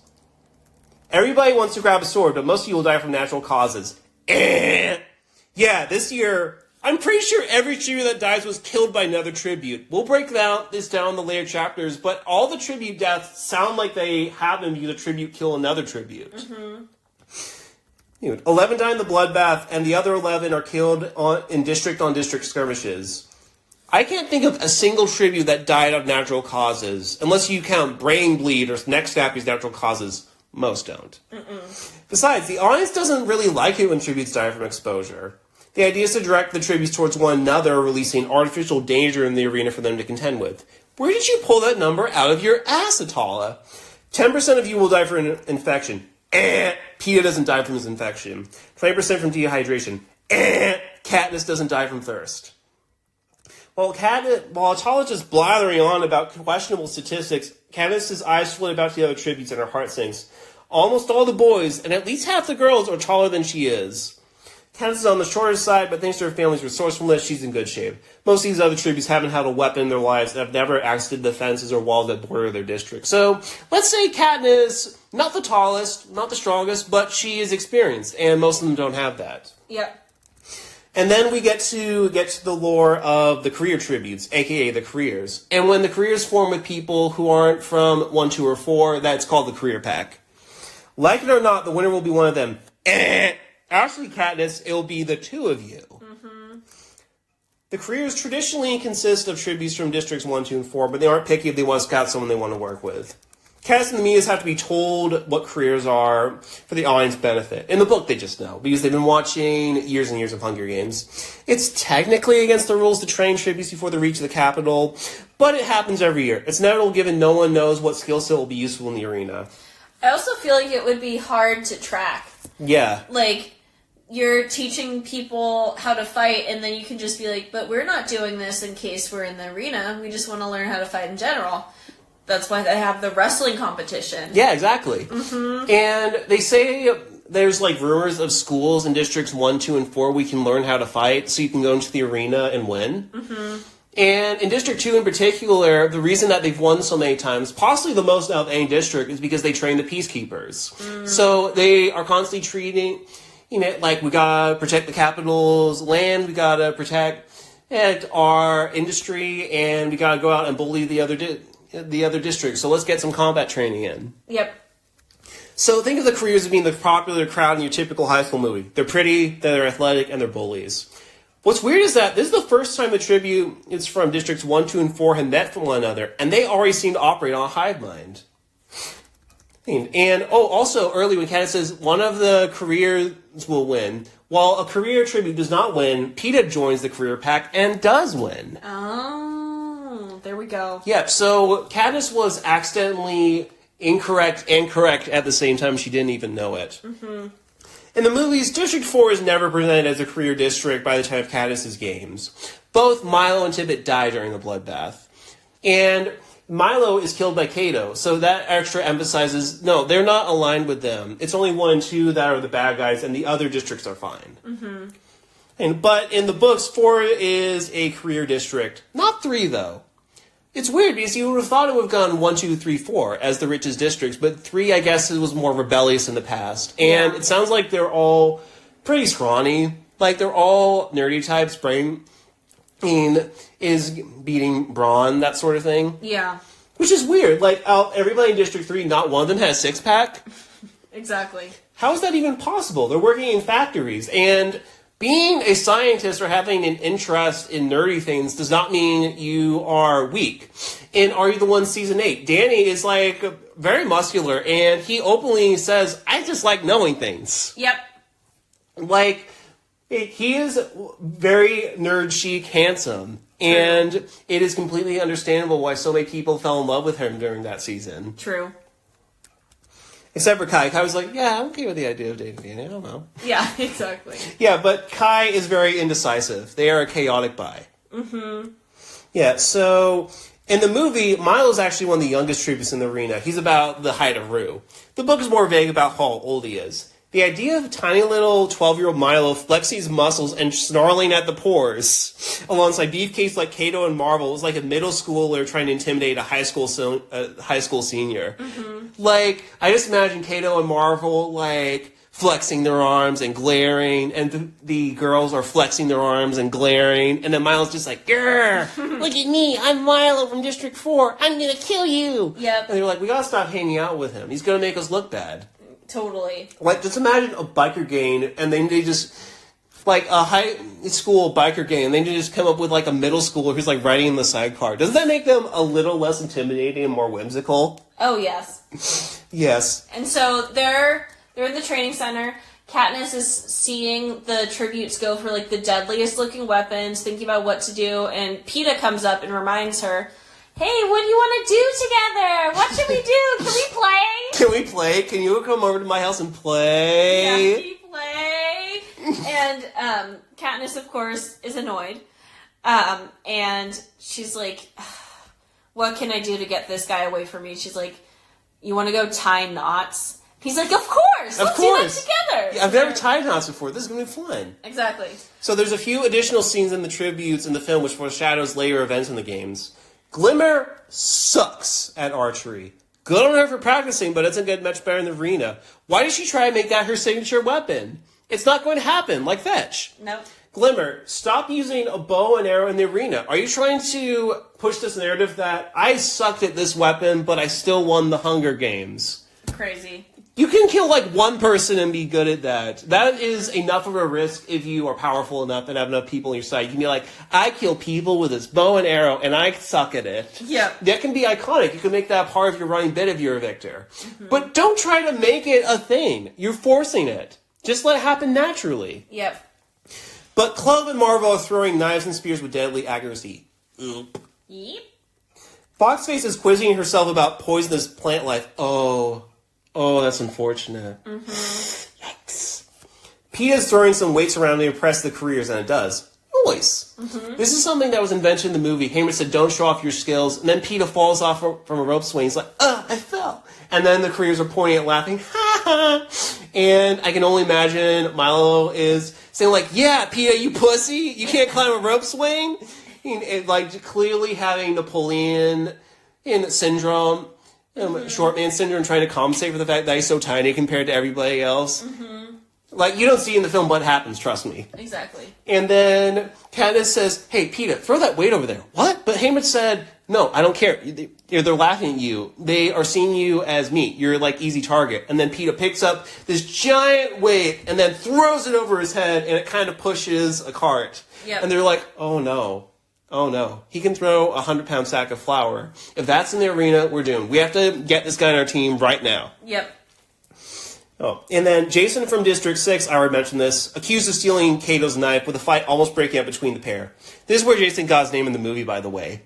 Everybody wants to grab a sword, but most of you will die from natural causes. Yeah, this year, I'm pretty sure every tribute that dies was killed by another tribute. We'll break this down in the later chapters, but all the tribute deaths sound like they happen because a tribute kill another tribute. 11 die in the bloodbath, and the other 11 are killed in district-on-district skirmishes. I can't think of a single tribute that died of natural causes, unless you count brain bleed or neck snap as natural causes. Most don't. Besides, the audience doesn't really like it when tributes die from exposure. The idea is to direct the tributes towards one another, releasing artificial danger in the arena for them to contend with. Where did you pull that number out of your ass, Atala? 10% of you will die from an infection. Peeta doesn't die from his infection. 20% from dehydration. Katniss doesn't die from thirst. While Atala is just blathering on about questionable statistics, Katniss's eyes flit about the other tributes and her heart sinks. Almost all the boys, and at least half the girls, are taller than she is. Katniss is on the shorter side, but thanks to her family's resourcefulness, she's in good shape. Most of these other tributes haven't had a weapon in their lives and have never exited the fences or walls that border their district. So, let's say Katniss, not the tallest, not the strongest, but she is experienced, and most of them don't have that. Yep. And then we get to the lore of the career tributes, aka the careers. And when the careers form with people who aren't from 1, 2, or 4, that's called the career pack. Like it or not, the winner will be one of them. Actually, Katniss, it'll be the two of you. The careers traditionally consist of tributes from districts 1, 2, and 4, but they aren't picky if they want to scout someone they want to work with. Katniss and the medias have to be told what careers are for the audience benefit. In the book, they just know, because they've been watching years and years of Hunger Games. It's technically against the rules to train tributes before they reach the capital, but it happens every year. It's inevitable given no one knows what skill set will be useful in the arena. I also feel like it would be hard to track. Yeah. Like, you're teaching people how to fight, and then you can just be like, but we're not doing this in case we're in the arena. We just want to learn how to fight in general. That's why they have the wrestling competition. Yeah, exactly. And they say there's like rumors of schools in districts 1, 2, and 4 we can learn how to fight so you can go into the arena and win. And in District 2 in particular, the reason that they've won so many times, possibly the most out of any district, is because they train the peacekeepers. So they are constantly treating, like we gotta protect the capital's land, we gotta protect our industry, and we gotta go out and bully the other districts. So let's get some combat training in. Yep. So think of the careers as being the popular crowd in your typical high school movie. They're pretty, they're athletic, and they're bullies. What's weird is that this is the first time the tribute is from districts 1, 2, and 4 have met from one another, and they already seem to operate on a hive mind. And, also, early when Katniss says one of the careers will win, while a career tribute does not win, Peeta joins the career pack and does win. Oh, there we go. Yep, so Katniss was accidentally incorrect and correct at the same time. She didn't even know it. In the movies, District 4 is never presented as a career district by the time of Katniss's games. Both Milo and Tippett die during the bloodbath. And Milo is killed by Cato, so that extra emphasizes, no, they're not aligned with them. It's only 1 and 2 that are the bad guys, and the other districts are fine. But in the books, 4 is a career district. Not 3, though. It's weird, because you would have thought it would have gone 1, 2, 3, 4 as the richest districts, but 3, I guess, was more rebellious in the past. And it sounds like they're all pretty scrawny. Like, they're all nerdy types. Brain is beating brawn, that sort of thing. Yeah. Which is weird. Like, everybody in District 3, not one of them has a six-pack. Exactly. How is that even possible? They're working in factories, and being a scientist or having an interest in nerdy things does not mean you are weak. In Are You the One Season 8, Danny is, like, very muscular, and he openly says, I just like knowing things. Yep. Like, he is very nerd chic handsome, and it is completely understandable why so many people fell in love with him during that season. True. Except for Kai. Kai was like, yeah, I'm okay with the idea of dating Danny. I don't know. Yeah, exactly. Yeah, but Kai is very indecisive. They are a chaotic bi. Yeah, so in the movie, Milo's actually one of the youngest troopers in the arena. He's about the height of Rue. The book is more vague about how old he is. The idea of tiny little 12-year-old Milo flexing his muscles and snarling at the pores alongside beefcakes like Cato and Marvel is like a middle schooler trying to intimidate a high school senior. Like, I just imagine Cato and Marvel, like, flexing their arms and glaring, and the girls are flexing their arms and glaring, and then Milo's just like, grrr, look at me, I'm Milo from District 4, I'm gonna kill you! Yep. And they're like, we gotta stop hanging out with him, he's gonna make us look bad. Totally. Like, just imagine a biker gang, and then they just, like, a high school biker gang, and they just come up with, like, a middle schooler who's, like, riding in the sidecar. Doesn't that make them a little less intimidating and more whimsical? Oh, yes. Yes. And so they're in the training center. Katniss is seeing the tributes go for, like, the deadliest looking weapons, thinking about what to do, and Peeta comes up and reminds her, hey, what do you want to do together? What should we do? Can we play? Can we play? Can you come over to my house and play? Yeah, can we play? And Katniss, of course, is annoyed. And she's like, what can I do to get this guy away from me? She's like, you want to go tie knots? He's like, of course! Let's do that together! Yeah, I've never tied knots before. This is going to be fun. Exactly. So there's a few additional scenes in the tributes in the film which foreshadows later events in the games. Glimmer sucks at archery. Good on her for practicing, but doesn't get much better in the arena. Why did she try to make that her signature weapon? It's not going to happen, like Fetch. Nope. Glimmer, stop using a bow and arrow in the arena. Are you trying to push this narrative that I sucked at this weapon, but I still won the Hunger Games? Crazy. You can kill, like, one person and be good at that. That is enough of a risk if you are powerful enough and have enough people on your side. You can be like, I kill people with this bow and arrow, and I suck at it. Yeah. That can be iconic. You can make that part of your running bit if you're a victor. But don't try to make it a thing. You're forcing it. Just let it happen naturally. Yep. But Clove and Marvel are throwing knives and spears with deadly accuracy. Oop. Yep. Foxface is quizzing herself about poisonous plant life. Oh, that's unfortunate. Yikes. Peeta's throwing some weights around to impress the careers, and it does. Always. This is something that was invented in the movie. Haymitch said, don't show off your skills, and then Peeta falls off from a rope swing. He's like, I fell. And then the careers are pointing at laughing, ha ha. And I can only imagine Milo is saying, like, yeah, Peeta, you pussy. You can't climb a rope swing. And, like, clearly having Napoleon syndrome. Short man syndrome, trying to compensate for the fact that he's so tiny compared to everybody else. Like, you don't see in the film what happens, trust me. Exactly. And then Katniss says, hey, Peeta, throw that weight over there. What? But Haymitch said, no, I don't care. They're laughing at you. They are seeing you as meat. You're, like, easy target. And then Peeta picks up this giant weight and then throws it over his head, and it kind of pushes a cart. Yep. And they're like, oh, no. Oh, no. He can throw a 100-pound sack of flour. If that's in the arena, we're doomed. We have to get this guy on our team right now. Yep. Oh, and then Jason from District 6, I already mentioned this, accused of stealing Cato's knife with a fight almost breaking out between the pair. This is where Jason got his name in the movie, by the way.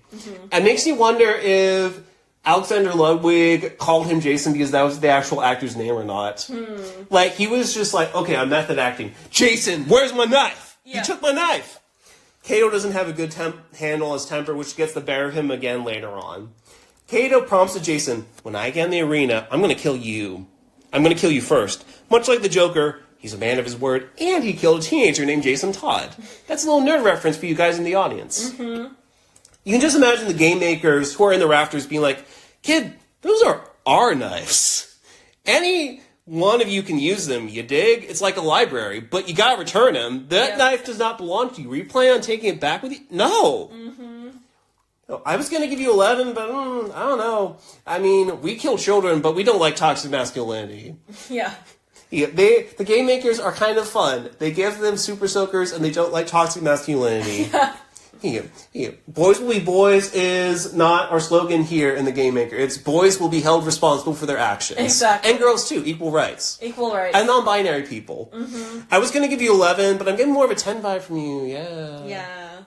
It makes you wonder if Alexander Ludwig called him Jason because that was the actual actor's name or not. Like, he was just like, okay, I'm method acting. Jason, where's my knife? Yeah. You took my knife. Cato doesn't have a good handle on his temper, which gets the better of him again later on. Cato prompts to Jason, when I get in the arena, I'm going to kill you. I'm going to kill you first. Much like the Joker, he's a man of his word, and he killed a teenager named Jason Todd. That's a little nerd reference for you guys in the audience. Mm-hmm. You can just imagine the game makers who are in the rafters being like, kid, those are our knives. Any one of you can use them, you dig? It's like a library, but you gotta return them. That knife does not belong to you. Were you planning on taking it back with you? No. Mm-hmm. No, I was gonna give you 11, but I don't know. I mean, we kill children, but we don't like toxic masculinity. Yeah. Yeah, the game makers are kind of fun. They give them super soakers, and they don't like toxic masculinity. Boys will be boys is not our slogan here in the Game Maker. It's boys will be held responsible for their actions. Exactly. And girls too, equal rights. Equal rights. And non-binary people. Mm-hmm. I was going to give you 11, but I'm getting more of a 10 vibe from you, Yeah.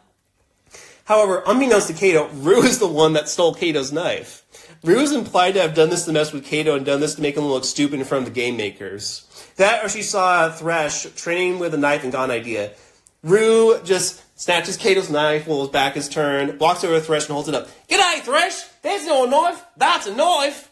However, unbeknownst to Cato, Rue is the one that stole Cato's knife. Rue is implied to have done this to mess with Cato and done this to make him look stupid in front of the Game Makers. That or she saw Thresh training with a knife and got an idea. Rue just snatches Cato's knife while his back is turned, walks over to Thresh and holds it up. G'day, Thresh! There's no knife! That's a knife!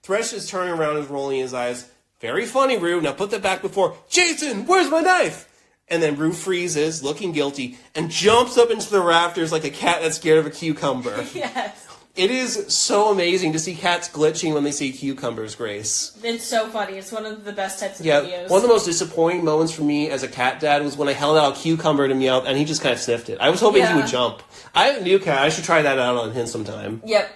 Thresh is turning around and rolling his eyes. Very funny, Rue. Now put that back before. Jason, where's my knife? And then Rue freezes, looking guilty, and jumps up into the rafters like a cat that's scared of a cucumber. Yes. It is so amazing to see cats glitching when they see cucumbers, Grace. It's so funny. It's one of the best types of videos. One of the most disappointing moments for me as a cat dad was when I held out a cucumber to Meowth, and he just kind of sniffed it. I was hoping he would jump. I have a new cat. I should try that out on him sometime. Yep.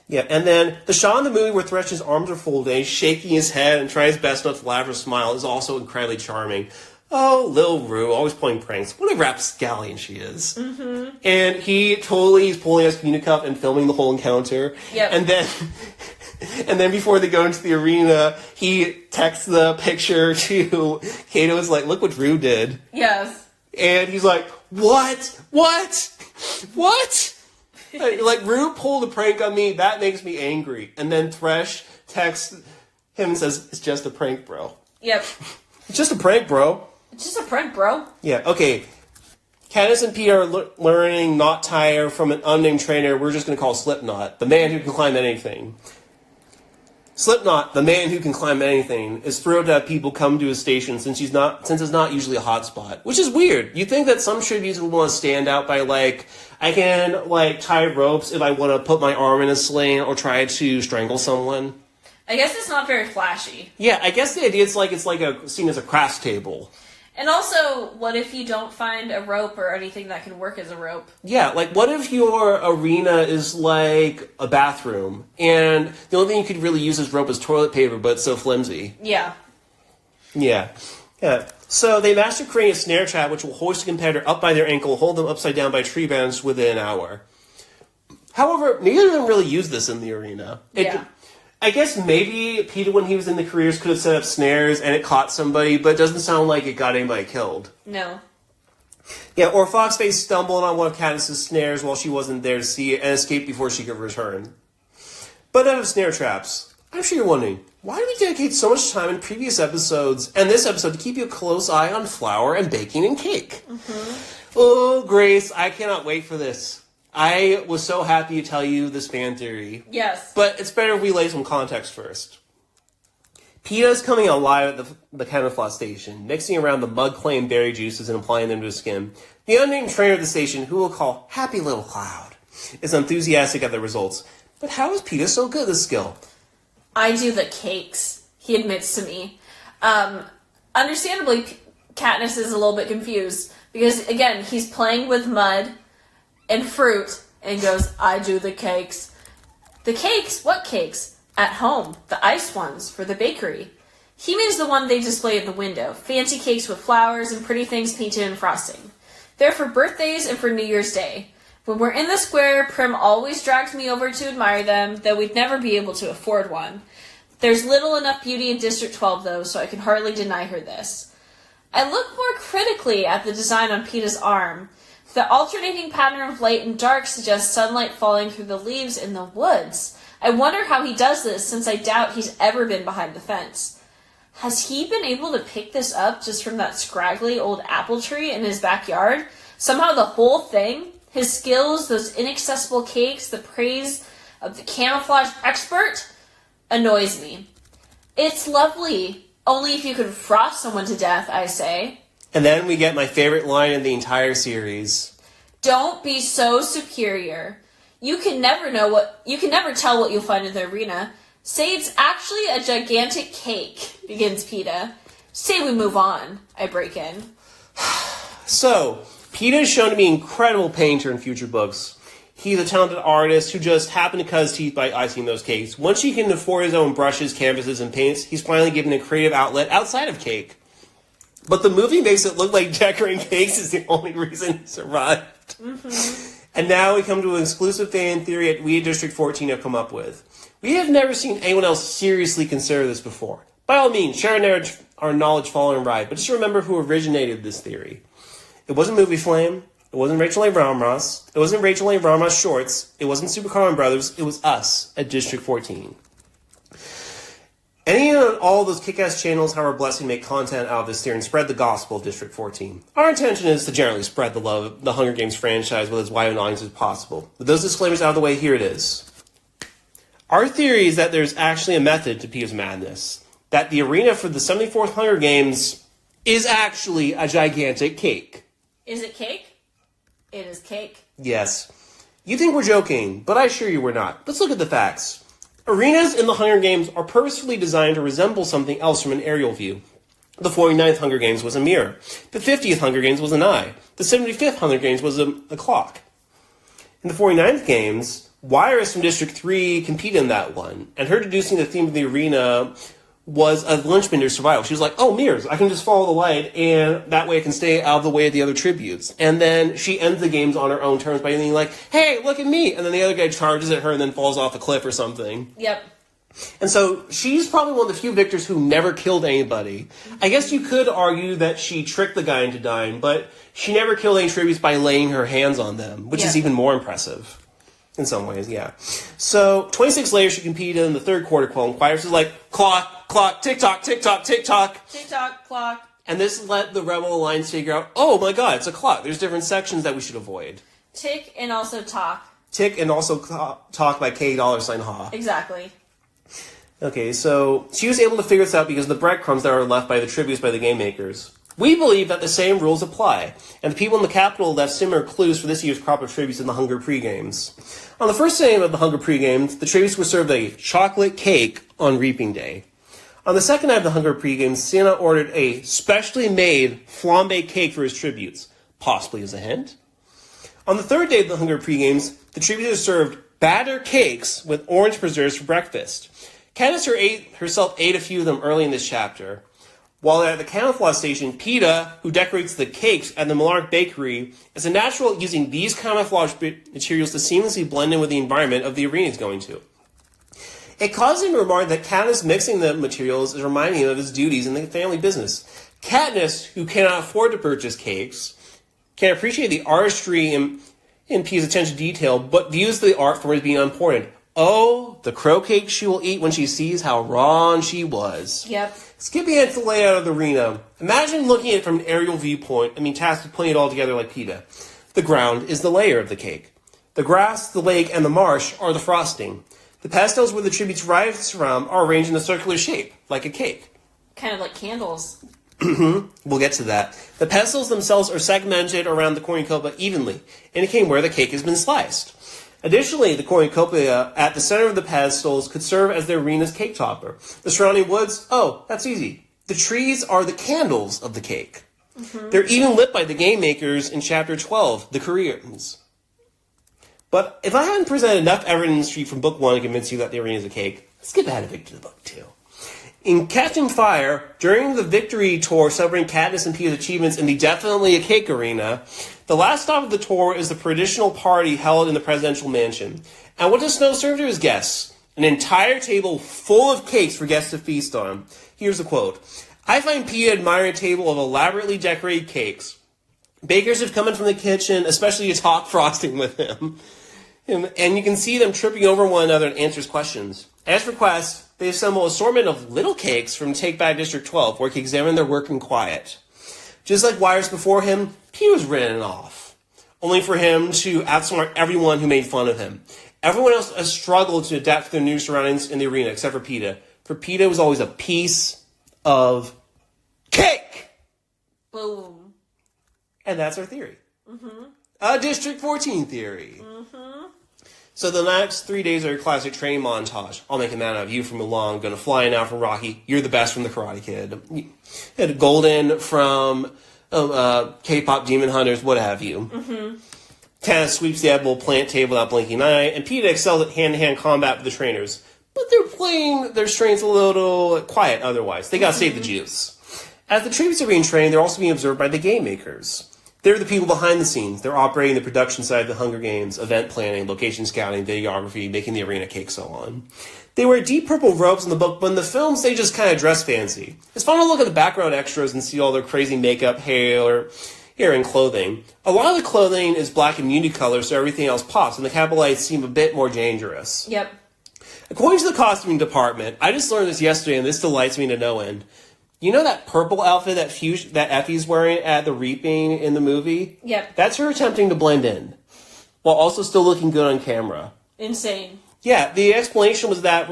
Yeah, and then the shot in the movie where Thresh's arms are folded, and he's shaking his head and trying his best not to laugh or smile is also incredibly charming. Oh, Lil Rue, always pulling pranks. What a rapscallion she is. Mm-hmm. And he totally is pulling his Unicup and filming the whole encounter. Yep. And then before they go into the arena, he texts the picture to Cato. Is like, look what Rue did. Yes. And he's like, what? Like, Rue pulled a prank on me. That makes me angry. And then Thresh texts him and says, it's just a prank, bro. Yep. It's just a prank, bro. It's just a prank, bro. Yeah, okay. Katniss and Peeta are learning Knot Tire from an unnamed trainer we're just going to call Slipknot, the man who can climb anything. Slipknot, the man who can climb anything, is thrilled to have people come to his station since it's not usually a hot spot, which is weird. You'd think that some tributes would want to stand out by, like, I can, like, tie ropes if I want to put my arm in a sling or try to strangle someone. I guess it's not very flashy. Yeah, I guess the idea is like it's like seen as a crafts table. And also, what if you don't find a rope or anything that can work as a rope? Yeah, like what if your arena is like a bathroom and the only thing you could really use as rope is toilet paper, but it's so flimsy? Yeah. Yeah. So they master creating a snare trap which will hoist a competitor up by their ankle, hold them upside down by tree branches within an hour. However, neither of them really use this in the arena. I guess maybe Peeta, when he was in the careers, could have set up snares and it caught somebody, but it doesn't sound like it got anybody killed. No. Yeah, or Foxface stumbled on one of Katniss's snares while she wasn't there to see it and escaped before she could return. But out of snare traps, I'm sure you're wondering, why did we dedicate so much time in previous episodes and this episode to keep you a close eye on flour and baking and cake? Mm-hmm. Oh, Grace, I cannot wait for this. I was so happy to tell you this fan theory. Yes. But it's better if we lay some context first. Peeta is coming alive at the camouflage station, mixing around the mud clay and berry juices and applying them to his skin. The unnamed trainer of the station, who we'll call Happy Little Cloud, is enthusiastic at the results. But how is Peeta so good at this skill? I do the cakes, he admits to me. Understandably, Katniss is a little bit confused, because, again, he's playing with mud and fruit, and goes, I do the cakes. The cakes? What cakes? At home. The ice ones for the bakery. He means the one they display at the window. Fancy cakes with flowers and pretty things painted in frosting. They're for birthdays and for New Year's Day. When we're in the square, Prim always drags me over to admire them, though we'd never be able to afford one. There's little enough beauty in District 12, though, so I can hardly deny her this. I look more critically at the design on Peeta's arm. The alternating pattern of light and dark suggests sunlight falling through the leaves in the woods. I wonder how he does this, since I doubt he's ever been behind the fence. Has he been able to pick this up just from that scraggly old apple tree in his backyard? Somehow the whole thing, his skills, those inaccessible cakes, the praise of the camouflage expert, annoys me. It's lovely. Only if you could frost someone to death, I say. And then we get my favorite line in the entire series. Don't be so superior. You can never tell what you'll find in the arena. Say it's actually a gigantic cake, begins Peeta. Say we move on, I break in. So, Peeta is shown to be an incredible painter in future books. He's a talented artist who just happened to cut his teeth by icing those cakes. Once he can afford his own brushes, canvases, and paints, he's finally given a creative outlet outside of cake. But the movie makes it look like decorating cakes is the only reason he survived. Mm-hmm. And now we come to an exclusive fan theory that we at District 14 have come up with. We have never seen anyone else seriously consider this before. By all means, share our knowledge far and wide, but just remember who originated this theory. It wasn't Movie Flame. It wasn't Rachel A. Ramos. It wasn't Rachel A. Ramos Shorts. It wasn't Super Carlin Brothers. It was us at District 14. Any and all those kick-ass channels have our blessing to make content out of this theory and spread the gospel of District 14. Our intention is to generally spread the love of the Hunger Games franchise with as wide an audience as possible. With those disclaimers out of the way, here it is. Our theory is that there's actually a method to Peeta's madness. That the arena for the 74th Hunger Games is actually a gigantic cake. Is it cake? It is cake. Yes. You think we're joking, but I assure you we're not. Let's look at the facts. Arenas in the Hunger Games are purposefully designed to resemble something else from an aerial view. The 49th Hunger Games was a mirror. The 50th Hunger Games was an eye. The 75th Hunger Games was a clock. In the 49th Games, Wyrus from District 3 competed in that one, and her deducing the theme of the arena was a linchpin to survival. She was like, oh, mirrors, I can just follow the light, and that way I can stay out of the way of the other tributes. And then she ends the games on her own terms by being like, hey, look at me. And then the other guy charges at her and then falls off a cliff or something. Yep. And so she's probably one of the few victors who never killed anybody. I guess you could argue that she tricked the guy into dying, but she never killed any tributes by laying her hands on them, which is even more impressive. In some ways, yeah. So, 26 later, she competed in the third quarter qual, and Wyrus is like, clock, tick-tock, tick-tock, tick-tock. Tick-tock, clock. And this let the Rebel Alliance figure out, oh my god, it's a clock. There's different sections that we should avoid. Tick and also talk. Tick and also talk by K $ Ha. Exactly. Okay, so she was able to figure this out because of the breadcrumbs that are left by the tributes by the game makers. We believe that the same rules apply, and the people in the capital left similar clues for this year's crop of tributes in the Hunger Pre-Games. On the first day of the Hunger Pre-Games, the tributes were served a chocolate cake on Reaping Day. On the second night of the Hunger Pre-Games, Santa ordered a specially made flambe cake for his tributes, possibly as a hint. On the third day of the Hunger Pre-Games, the tributes served batter cakes with orange preserves for breakfast. Katniss herself ate a few of them early in this chapter. While at the camouflage station, Peeta, who decorates the cakes at the Malark Bakery, is a natural using these camouflage materials to seamlessly blend in with the environment of the arena he's going to. It causes him to remark that Katniss mixing the materials is reminding him of his duties in the family business. Katniss, who cannot afford to purchase cakes, can appreciate the artistry in Peeta's attention to detail, but views the art form as being unimportant. Oh, the crow cake she will eat when she sees how wrong she was. Yep. Skipping ahead to the layout of the arena, imagine looking at it from an aerial viewpoint, tasked with putting it all together like Peeta. The ground is the layer of the cake. The grass, the lake, and the marsh are the frosting. The pastels where the tributes rise from are arranged in a circular shape, like a cake. Kind of like candles. We'll get to that. The pastels themselves are segmented around the cornucopia evenly, indicating where the cake has been sliced. Additionally, the cornucopia at the center of the pastels could serve as the arena's cake topper. The surrounding woods, oh, that's easy. The trees are the candles of the cake. Mm-hmm. They're even lit by the game makers in Chapter 12, the Koreans. But if I hadn't presented enough evidence from Book 1 to convince you that the arena is a cake, let's skip ahead a bit to the Book 2. In Catching Fire, during the victory tour celebrating Katniss and Peeta's achievements in the Definitely a Cake arena, the last stop of the tour is the traditional party held in the presidential mansion. And what does Snow serve to his guests? An entire table full of cakes for guests to feast on. Here's a quote. I find Peeta admiring a table of elaborately decorated cakes. Bakers have come in from the kitchen, especially to talk frosting with him. And you can see them tripping over one another and answers questions. As request, they assemble an assortment of little cakes from Take Back District 12, where he examined their work in quiet. Just like Wires before him, Peeta was written off, only for him to outsmart everyone who made fun of him. Everyone else has struggled to adapt to their new surroundings in the arena, except for Peeta. For Peeta, it was always a piece of cake! Boom. And that's our theory. A District 14 theory. So the next 3 days are a classic training montage. I'll make a man out of you from Mulan, gonna fly now from Rocky. You're the best from the Karate Kid. You had Golden from K-pop Demon Hunters, what have you. Katniss sweeps the edible plant table without blinking an eye, and Peeta excels at hand-to-hand combat with the trainers. But they're playing their strengths a little quiet otherwise. They gotta save the juice. As the troops are being trained, they're also being observed by the game makers. They're the people behind the scenes. They're operating the production side of the Hunger Games, event planning, location scouting, videography, making the arena cake, so on. They wear deep purple robes in the book, but in the films, they just kind of dress fancy. It's fun to look at the background extras and see all their crazy makeup, hair, and clothing. A lot of the clothing is black and muted colors, so everything else pops, and the capital lights seem a bit more dangerous. Yep. According to the costuming department, I just learned this yesterday, and this delights me to no end. You know that purple outfit that Effie's wearing at the Reaping in the movie? Yep. That's her attempting to blend in, while also still looking good on camera. Insane. Yeah, the explanation was that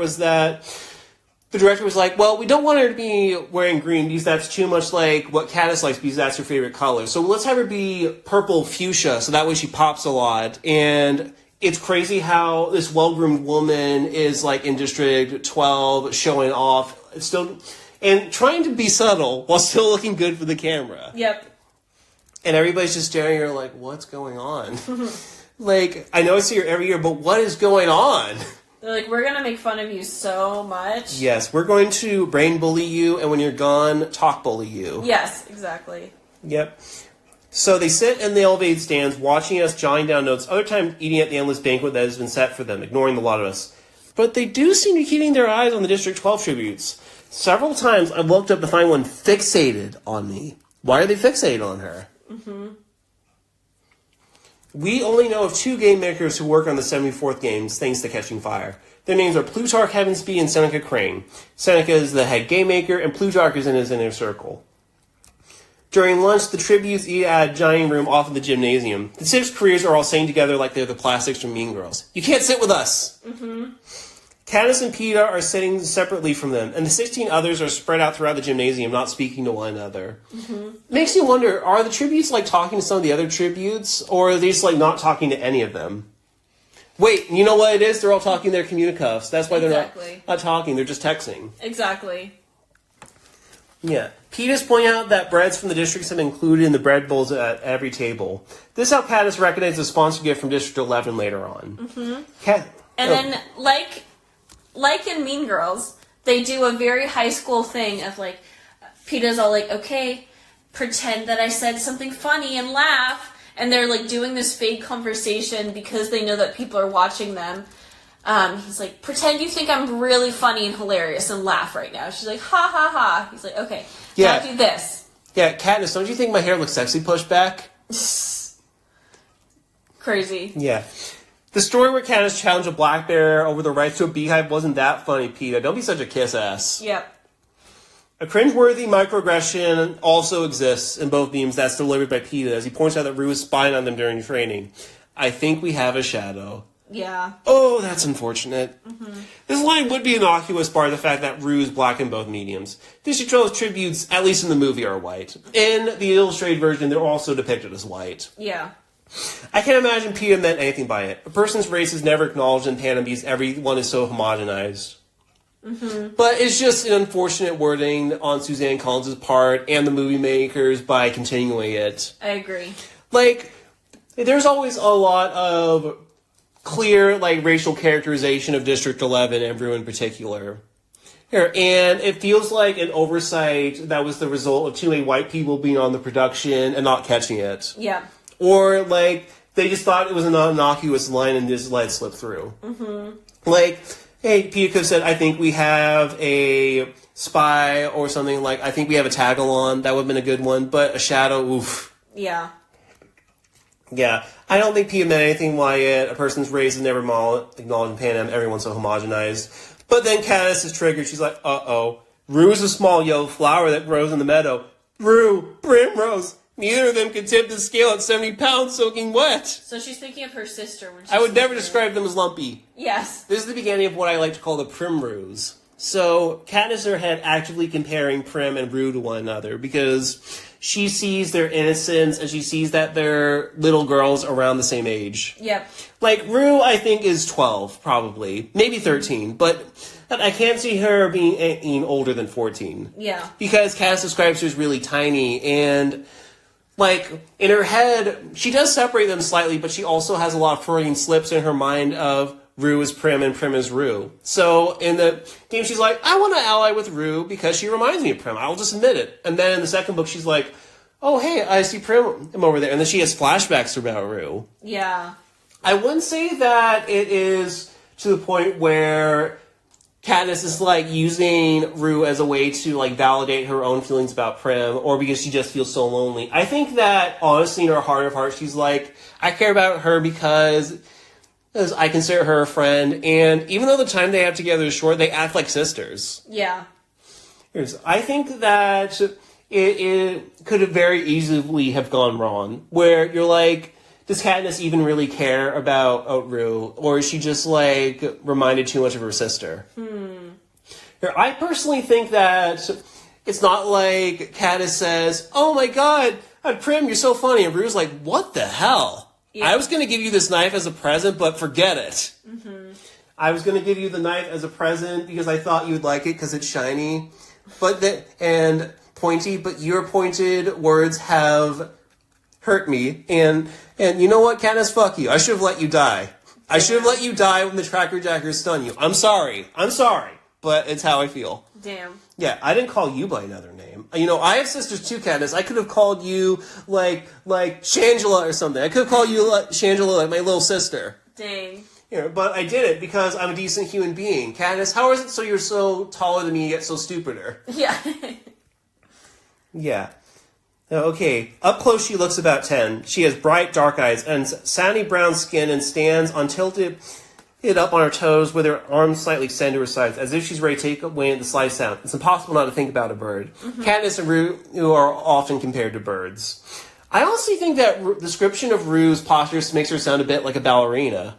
the director was like, well, we don't want her to be wearing green because that's too much like what Katniss likes because that's her favorite color. So let's have her be purple fuchsia so that way she pops a lot. And it's crazy how this well-groomed woman is like in District 12 showing off. It's still... And trying to be subtle while still looking good for the camera. Yep. And everybody's just staring at her like, what's going on? Like, I know I see her every year, but what is going on? They're like, we're going to make fun of you so much. Yes, we're going to brain bully you, and when you're gone, talk bully you. Yes, exactly. Yep. So they sit in the elevated stands, watching us, jotting down notes, other times eating at the endless banquet that has been set for them, ignoring the lot of us. But they do seem to be keeping their eyes on the District 12 tributes. Several times I've looked up to find one fixated on me. Why are they fixated on her? We only know of 2 game makers who work on the 74th games, thanks to Catching Fire. Their names are Plutarch Heavensby and Seneca Crane. Seneca is the head game maker, and Plutarch is in his inner circle. During lunch, the tributes eat at a dining room off of the gymnasium. The 6 careers are all saying together like they're the plastics from Mean Girls. You can't sit with us! Katniss and Peeta are sitting separately from them, and the 16 others are spread out throughout the gymnasium, not speaking to one another. Makes you wonder, are the tributes like talking to some of the other tributes, or are they just like not talking to any of them? Wait, you know what it is? They're all talking their communicuffs. That's why they're not talking, they're just texting. Exactly. Yeah. Peeta's pointing out that breads from the districts have been included in the bread bowls at every table. This is how Katniss recognizes a sponsored gift from District 11 later on. Then, like in Mean Girls, they do a very high school thing of like, Peeta's all like, okay, pretend that I said something funny and laugh. And they're like doing this fake conversation because they know that people are watching them. He's like, pretend you think I'm really funny and hilarious and laugh right now. She's like, ha ha ha. He's like, okay, now do this. Yeah, Katniss, don't you think my hair looks sexy pushed back? Crazy. Yeah. The story where Katniss challenged a black bear over the rights to a beehive wasn't that funny, Peeta. Don't be such a kiss-ass. Yep. A cringeworthy microaggression also exists in both memes that's delivered by Peeta as he points out that Rue is spying on them during training. I think we have a shadow. Yeah. Oh, that's unfortunate. This line would be innocuous bar the fact that Rue is black in both mediums. District 12's tributes, at least in the movie, are white. In the illustrated version, they're also depicted as white. Yeah. I can't imagine Peeta meant anything by it. A person's race is never acknowledged in canon because everyone is so homogenized. But it's just an unfortunate wording on Suzanne Collins' part and the movie makers by continuing it. I agree. Like, there's always a lot of clear, like, racial characterization of District 11 and Rue in particular. Here, and it feels like an oversight that was the result of too many white people being on the production and not catching it. Yeah. Or, like, they just thought it was an innocuous line and just let it slip through. Like, hey, Peeta could have said, I think we have a spy or something like, I think we have a tag-along. That would have been a good one. But a shadow, oof. Yeah. Yeah, I don't think Peeta meant anything by it. A person's race is never acknowledged in Panem. Everyone's so homogenized. But then Katniss is triggered. She's like, uh-oh. Rue is a small yellow flower that grows in the meadow. Rue, Primrose, neither of them can tip the scale at 70 pounds soaking wet. So she's thinking of her sister. When I would never describe them as lumpy. Yes. This is the beginning of what I like to call the Primrose. So Katniss in her head actively comparing Prim and Rue to one another because she sees their innocence and she sees that they're little girls around the same age. Yep. Like, Rue, I think, is 12, probably. Maybe 13. But I can't see her being older than 14. Yeah. Because Katniss describes her as really tiny. And, like, in her head, she does separate them slightly, but she also has a lot of Freudian slips in her mind of Rue is Prim and Prim is Rue. So in the game, she's like, I want to ally with Rue because she reminds me of Prim. I'll just admit it. And then in the second book, she's like, oh, hey, I see Prim over there. And then she has flashbacks about Rue. Yeah. I wouldn't say that it is to the point where Katniss is, like, using Rue as a way to, like, validate her own feelings about Prim or because she just feels so lonely. I think that, honestly, in her heart of hearts, she's like, I care about her because I consider her a friend, and even though the time they have together is short, they act like sisters. Yeah. I think that it could have very easily have gone wrong, where you're like, does Katniss even really care about Rue, or is she just, like, reminded too much of her sister? I personally think that it's not like Katniss says, oh my god, Prim, you're so funny, and Rue's like, what the hell? Yeah. I was going to give you this knife as a present, but forget it. Mm-hmm. I was going to give you the knife as a present because I thought you would like it because it's shiny and pointy, but your pointed words have hurt me. And you know what, Katniss, fuck you. I should have let you die. I should have let you die when the Tracker Jackers stun you. I'm sorry, but it's how I feel. Damn. Yeah, I didn't call you by another name. You know, I have sisters too, Katniss. I could have called you, like Shangela or something. I could have called you, like, Shangela, like my little sister. Dang. You know, but I did it because I'm a decent human being. Katniss, how is it so you're so taller than me yet so stupider? Yeah. Yeah. Okay, up close she looks about 10. She has bright dark eyes and sandy brown skin and stands on tilted up on her toes with her arms slightly extended to her sides, as if she's ready to take away the slight sound. It's impossible not to think about a bird. Mm-hmm. Katniss and Rue are often compared to birds. I honestly think that description of Rue's posture makes her sound a bit like a ballerina.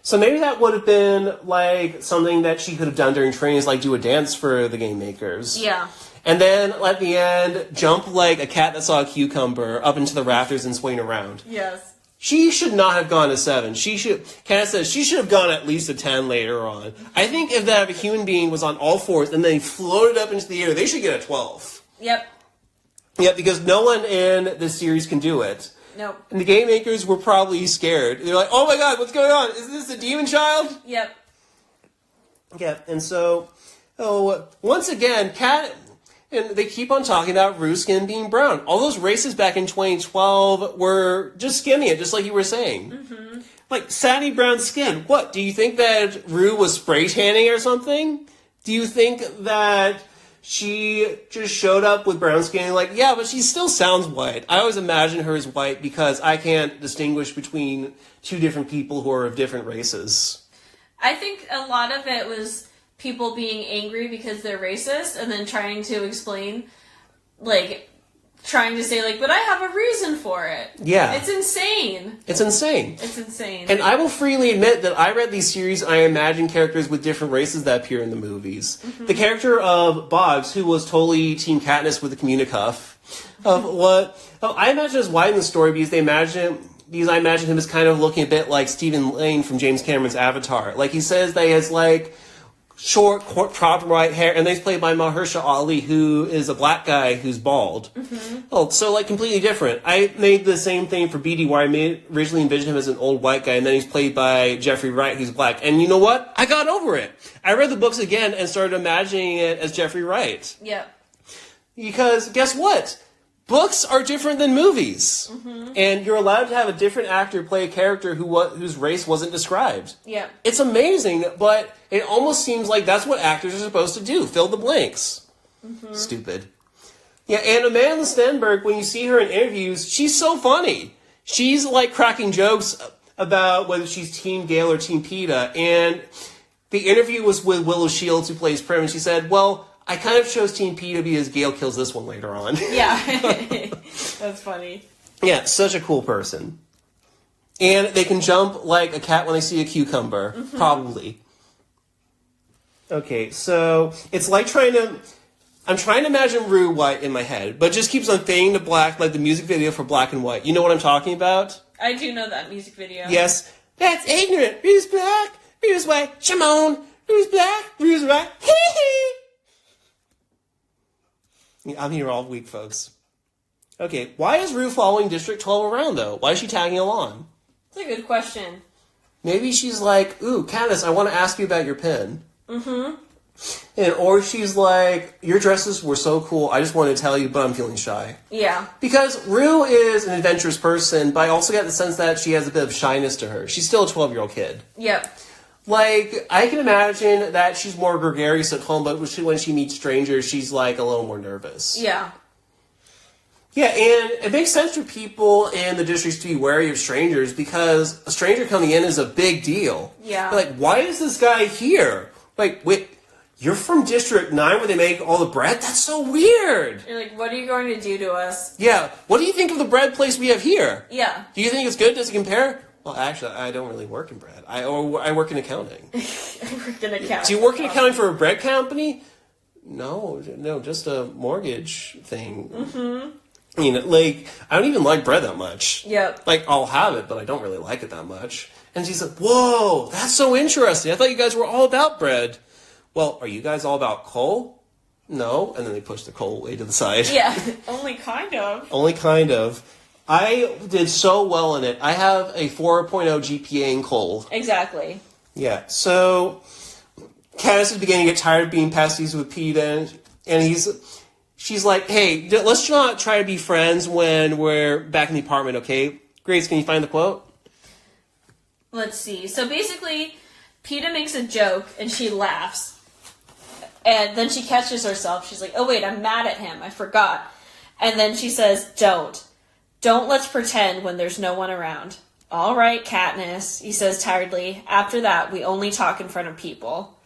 So maybe that would have been, like, something that she could have done during trainings, like do a dance for the game makers. Yeah. And then, at the end, jump like a cat that saw a cucumber up into the rafters and swing around. Yes. She should not have gone to 7. Katniss says she should have gone at least to 10 later on. I think if that a human being was on all fours and then floated up into the air, they should get a 12. Yep. Yeah, because no one in this series can do it. Nope. And the game makers were probably scared. They're like, oh my god, what's going on? Is this a demon child? Yep. Yeah, and so, once again, and they keep on talking about Rue's skin being brown. All those races back in 2012 were just skimming it, just like you were saying. Mm-hmm. Like, sandy brown skin. What, do you think that Rue was spray tanning or something? Do you think that she just showed up with brown skin and like, yeah, but she still sounds white. I always imagine her as white because I can't distinguish between two different people who are of different races. I think a lot of it was people being angry because they're racist and then trying to explain, like, trying to say, like, but I have a reason for it. Yeah. It's insane. It's insane. It's insane. And I will freely admit that I read these series, I imagine characters with different races that appear in the movies. Mm-hmm. The character of Boggs, who was totally Team Katniss with the communicuff, I imagine as white in the story because I imagine him as kind of looking a bit like Stephen Lane from James Cameron's Avatar. Like, he says that he has, like, short, cropped white hair, and he's played by Mahershala Ali, who is a black guy who's bald. Mm-hmm. Oh, so, like, completely different. I made the same thing for Beetee, where I originally envisioned him as an old white guy, and then he's played by Jeffrey Wright, who's black. And you know what? I got over it. I read the books again and started imagining it as Jeffrey Wright. Yep. Because, guess what? Books are different than movies. Mm-hmm. And you're allowed to have a different actor play a character whose race wasn't described. Yeah. It's amazing, but it almost seems like that's what actors are supposed to do. Fill the blanks. Mm-hmm. Stupid. Yeah, and Amanda Stenberg, when you see her in interviews, she's so funny. she's like cracking jokes about whether she's Team Gale or Team Peeta. And the interview was with Willow Shields, who plays Prim, and she said, well, I kind of chose Team Peeta because Gale kills this one later on. Yeah. That's funny. Yeah, such a cool person. And they can jump like a cat when they see a cucumber. Mm-hmm. Probably. Okay, so it's like I'm trying to imagine Rue White in my head, but it just keeps on fading to black like the music video for Black and White. You know what I'm talking about? I do know that music video. Yes. That's ignorant. Rue's black. Rue's white. Shimon. Rue's black. Rue's white. Hee hee. I'm here all week, folks. Okay, why is Rue following District 12 around, though? Why is she tagging along? That's a good question. Maybe she's like, ooh, Katniss, I want to ask you about your pen. Mm-hmm. Or she's like, your dresses were so cool, I just wanted to tell you, but I'm feeling shy. Yeah. Because Rue is an adventurous person, but I also get the sense that she has a bit of shyness to her. She's still a 12-year-old kid. Yep. Like, I can imagine that she's more gregarious at home, but when she meets strangers, she's like a little more nervous. Yeah. Yeah, and it makes sense for people in the districts to be wary of strangers because a stranger coming in is a big deal. Yeah. They're like, why is this guy here? Like, wait, you're from District 9 where they make all the bread? That's so weird. You're like, what are you going to do to us? Yeah, what do you think of the bread place we have here? Yeah. Do you think it's good? Does it compare? Well, actually, I don't really work in bread. I work in accounting. I work in accounting. Do you work in accounting for a bread company? No, just a mortgage thing. Mm-hmm. You know, like, I don't even like bread that much. Yep. Like, I'll have it, but I don't really like it that much. And she's like, whoa, that's so interesting. I thought you guys were all about bread. Well, are you guys all about coal? No. And then they push the coal way to the side. Yeah, only kind of. Only kind of. I did so well in it. I have a 4.0 GPA in coal. Exactly. Yeah, so Katniss is beginning to get tired of being pasties with Peeta, and she's like, hey, let's not try to be friends when we're back in the apartment, okay? Grace, can you find the quote? Let's see. So basically, Peeta makes a joke, and she laughs. And then she catches herself. She's like, oh, wait, I'm mad at him. I forgot. And then she says, don't. Don't let's pretend when there's no one around. All right, Katniss, he says tiredly. After that, we only talk in front of people.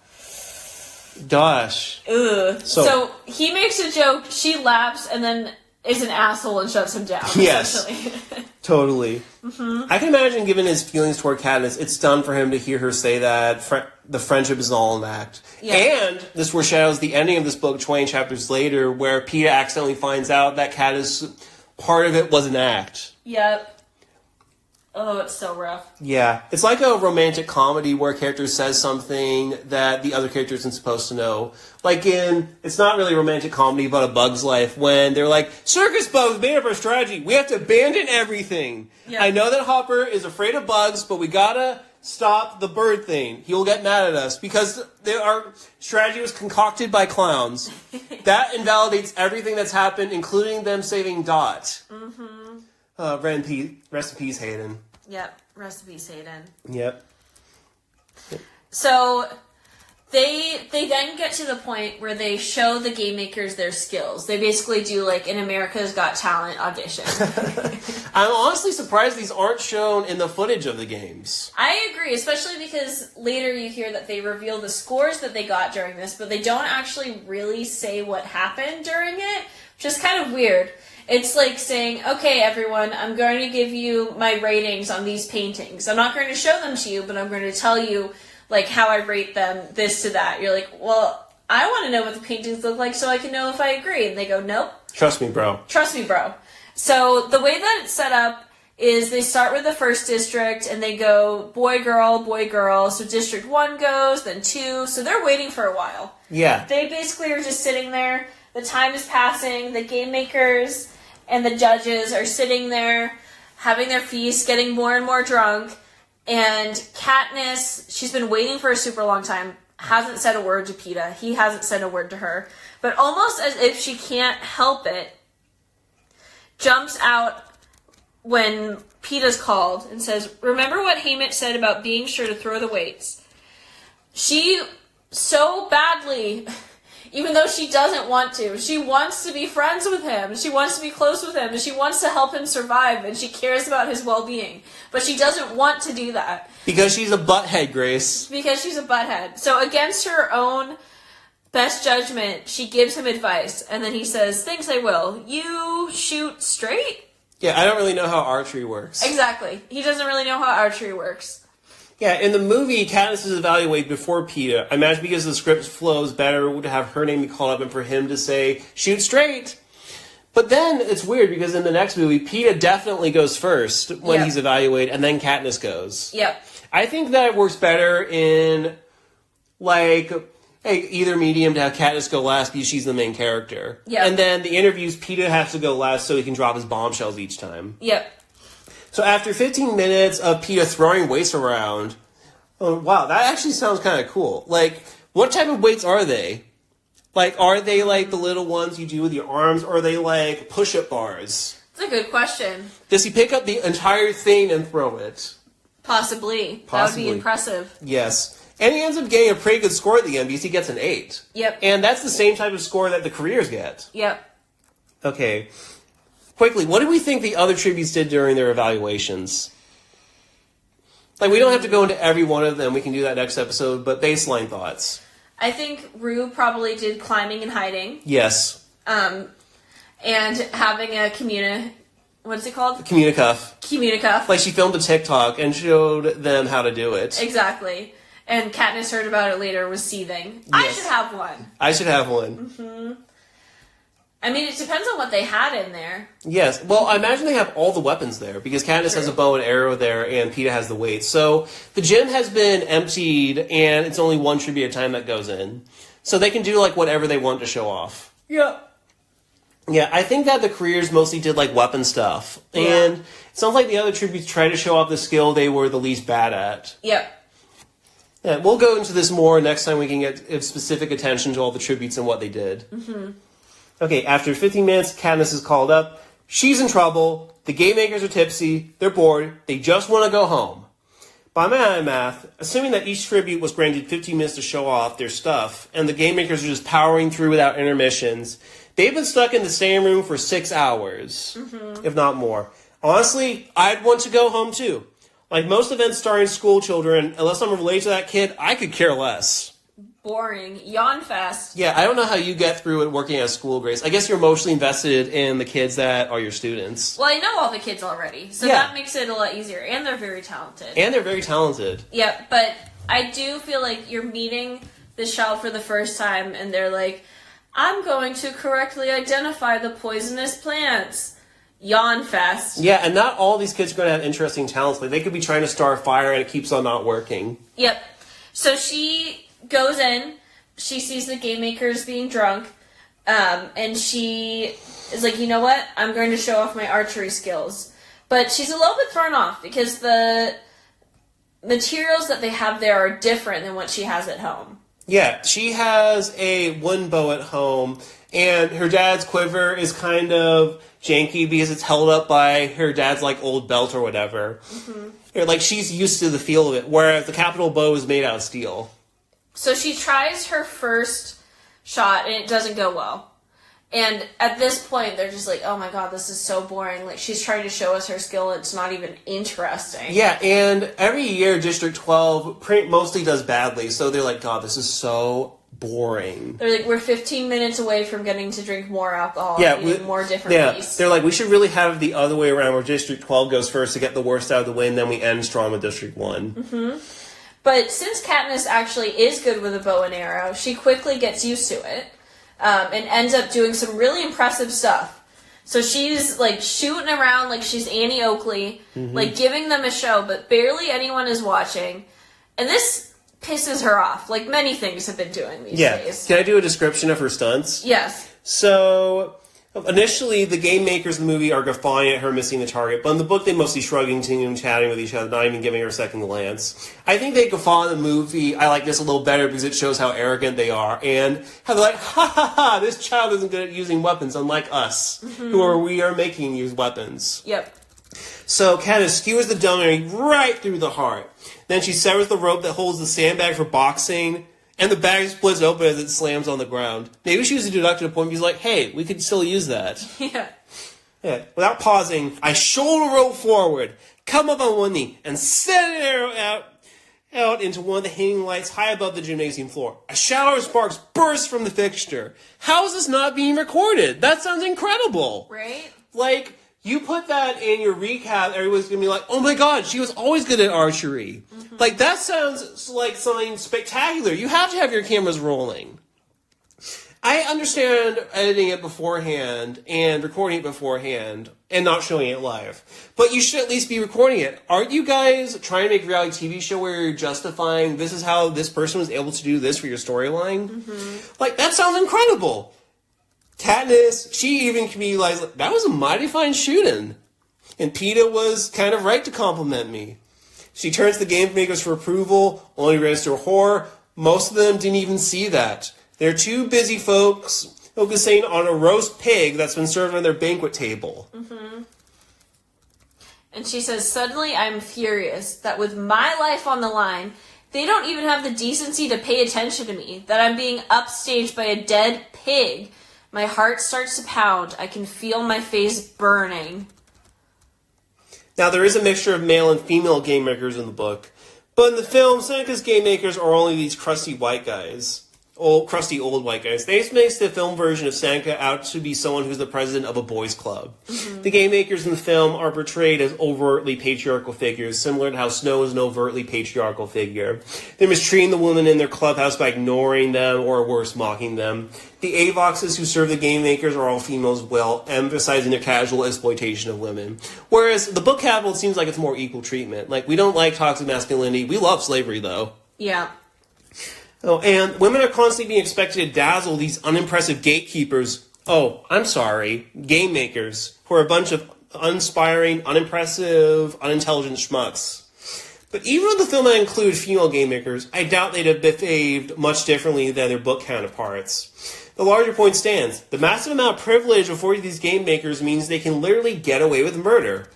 Gosh. Ugh. So he makes a joke, she laughs, and then is an asshole and shuts him down. Yes. Totally. Mm-hmm. I can imagine, given his feelings toward Katniss, it's done for him to hear her say that the friendship is all an act. Yeah. And this foreshadows the ending of this book 20 chapters later, where Peeta accidentally finds out that Katniss, part of it was an act. Yep. Oh, it's so rough. Yeah. It's like a romantic comedy where a character says something that the other character isn't supposed to know. Like it's not really a romantic comedy, but A Bug's Life, when they're like, circus bugs made up our strategy. We have to abandon everything. Yeah. I know that Hopper is afraid of bugs, but we gotta stop the bird thing. He will get mad at us because our strategy was concocted by clowns. That invalidates everything that's happened, including them saving Dot. Mm-hmm. Rest in peace, Hayden. Yep. Rest in peace, Hayden. Yep. So they then get to the point where they show the game makers their skills. They basically do like an America's Got Talent audition. I'm honestly surprised these aren't shown in the footage of the games. I agree, especially because later you hear that they reveal the scores that they got during this, but they don't actually really say what happened during it, which is kind of weird. It's like saying, okay, everyone, I'm going to give you my ratings on these paintings. I'm not going to show them to you, but I'm going to tell you, like, how I rate them, this to that. You're like, well, I want to know what the paintings look like so I can know if I agree. And they go, nope. Trust me, bro. Trust me, bro. So the way that it's set up is they start with the first district, and they go boy, girl, boy, girl. So District 1 goes, then 2. So they're waiting for a while. Yeah. They basically are just sitting there. The time is passing. The game makers and the judges are sitting there having their feast, getting more and more drunk. And Katniss, she's been waiting for a super long time, hasn't said a word to Peeta. He hasn't said a word to her. But almost as if she can't help it, jumps out when Peeta's called and says, remember what Haymitch said about being sure to throw the weights? She so badly even though she doesn't want to. She wants to be friends with him. She wants to be close with him. And she wants to help him survive. And she cares about his well-being. But she doesn't want to do that. Because she's a butthead, Grace. Because she's a butthead. So against her own best judgment, she gives him advice. And then he says, thanks, I will. You shoot straight? Yeah, I don't really know how archery works. Exactly. He doesn't really know how archery works. Yeah, in the movie, Katniss is evaluated before Peeta. I imagine because the script flows better to have her name be called up and for him to say, shoot straight. But then it's weird because in the next movie, Peeta definitely goes first when he's evaluated, and then Katniss goes. Yep. I think that it works better in, like, either medium to have Katniss go last because she's the main character. Yep. And then the interviews, Peeta has to go last so he can drop his bombshells each time. Yep. So after 15 minutes of Peeta throwing weights around, oh, wow, that actually sounds kind of cool. Like, what type of weights are they? Like, are they like the little ones you do with your arms, or are they like push-up bars? That's a good question. Does he pick up the entire thing and throw it? Possibly. That would be impressive. Yes. And he ends up getting a pretty good score at the end because he gets an 8. Yep. And that's the same type of score that the careers get. Yep. Okay. Quickly, what do we think the other tributes did during their evaluations? Like, we don't have to go into every one of them. We can do that next episode, but baseline thoughts. I think Rue probably did climbing and hiding. Yes. And having a what is it called? Communicuff. Communicuff. Like, she filmed a TikTok and showed them how to do it. Exactly. And Katniss heard about it later, was seething. Yes. I should have one. I should have one. Mm-hmm. I mean, it depends on what they had in there. Yes. Well, I imagine they have all the weapons there because Katniss has a bow and arrow there and Peeta has the weight. So the gym has been emptied and it's only one tribute at a time that goes in. So they can do like whatever they want to show off. Yeah. Yeah, I think that the careers mostly did like weapon stuff. Yeah. And it sounds like the other tributes tried to show off the skill they were the least bad at. Yep. Yeah, we'll go into this more next time we can get specific attention to all the tributes and what they did. Mm-hmm. Okay, after 15 minutes, Katniss is called up. She's in trouble. The game makers are tipsy. They're bored. They just want to go home. By my math, assuming that each tribute was granted 15 minutes to show off their stuff, and the game makers are just powering through without intermissions, they've been stuck in the same room for 6 hours, if not more. Honestly, I'd want to go home too. Like most events starring school children, unless I'm related to that kid, I could care less. Boring. Yawn fest. Yeah, I don't know how you get through it working at a school, Grace. I guess you're emotionally invested in the kids that are your students. Well, I know all the kids already, so that makes it a lot easier. And they're very talented. Yeah, but I do feel like you're meeting this child for the first time, and they're like, I'm going to correctly identify the poisonous plants. Yawn fest. Yeah, and not all these kids are going to have interesting talents. Like, they could be trying to start a fire and it keeps on not working. Yep. So she goes in, she sees the game makers being drunk, and she is like, you know what? I'm going to show off my archery skills. But she's a little bit thrown off because the materials that they have there are different than what she has at home. Yeah, she has a wooden bow at home, and her dad's quiver is kind of janky because it's held up by her dad's, like, old belt or whatever. Mm-hmm. Like, she's used to the feel of it, whereas the capital bow is made out of steel. So she tries her first shot, and it doesn't go well. And at this point, they're just like, oh my god, this is so boring. Like, she's trying to show us her skill, it's not even interesting. Yeah, and every year, District 12 mostly does badly, so they're like, god, this is so boring. They're like, we're 15 minutes away from getting to drink more alcohol, more different beasts. They're like, we should really have the other way around, where District 12 goes first to get the worst out of the way, and then we end strong with District 1. Mm-hmm. But since Katniss actually is good with a bow and arrow, she quickly gets used to it, and ends up doing some really impressive stuff. So she's, like, shooting around like she's Annie Oakley, like, giving them a show, but barely anyone is watching. And this pisses her off, like many things have been doing these days. Can I do a description of her stunts? Yes. So, initially, the game makers in the movie are guffawing at her missing the target, but in the book, they mostly shrugging and chatting with each other, not even giving her a second glance. I think they guffaw in the movie. I like this a little better because it shows how arrogant they are, and how they're like, ha ha ha, this child isn't good at using weapons, unlike us, we are making use weapons. Yep. So Katniss skewers the dummy right through the heart. Then she severs the rope that holds the sandbag for boxing And the bag splits open as it slams on the ground. Maybe she was deducted a point. He's like, hey, we could still use that. Yeah. Yeah. Without pausing, I shoulder roll forward, come up on one knee, and send an arrow out into one of the hanging lights high above the gymnasium floor. A shower of sparks bursts from the fixture. How is this not being recorded? That sounds incredible. Right? Like, you put that in your recap, everyone's going to be like, oh my god, she was always good at archery. Mm-hmm. Like, that sounds like something spectacular. You have to have your cameras rolling. I understand editing it beforehand and recording it beforehand and not showing it live. But you should at least be recording it. Aren't you guys trying to make a reality TV show where you're justifying this is how this person was able to do this for your storyline? Mm-hmm. Like, that sounds incredible. Katniss, she even can be like, that was a mighty fine shooting. And Peeta was kind of right to compliment me. She turns to the game makers for approval, only register horror. Most of them didn't even see that. They're too busy folks focusing on a roast pig that's been served on their banquet table. Mm-hmm. And she says, suddenly I'm furious that with my life on the line, they don't even have the decency to pay attention to me, that I'm being upstaged by a dead pig. My heart starts to pound. I can feel my face burning. Now, there is a mixture of male and female game makers in the book, but in the film, Seneca's game makers are only these crusty white guys. Crusty old white guys. They makes the film version of Seneca out to be someone who's the president of a boys' club. Mm-hmm. The game makers in the film are portrayed as overtly patriarchal figures, similar to how Snow is an overtly patriarchal figure. They're mistreating the women in their clubhouse by ignoring them, or worse, mocking them. The Avoxes who serve the game makers are all females, well, emphasizing their casual exploitation of women. Whereas the book capital, it seems like it's more equal treatment. Like, we don't like toxic masculinity. We love slavery, though. Yeah. Oh, and women are constantly being expected to dazzle these unimpressive gatekeepers. Oh, I'm sorry, game makers, who are a bunch of uninspiring, unimpressive, unintelligent schmucks. But even though the film might include female game makers, I doubt they'd have behaved much differently than their book counterparts. The larger point stands. The massive amount of privilege afforded these game makers means they can literally get away with murder.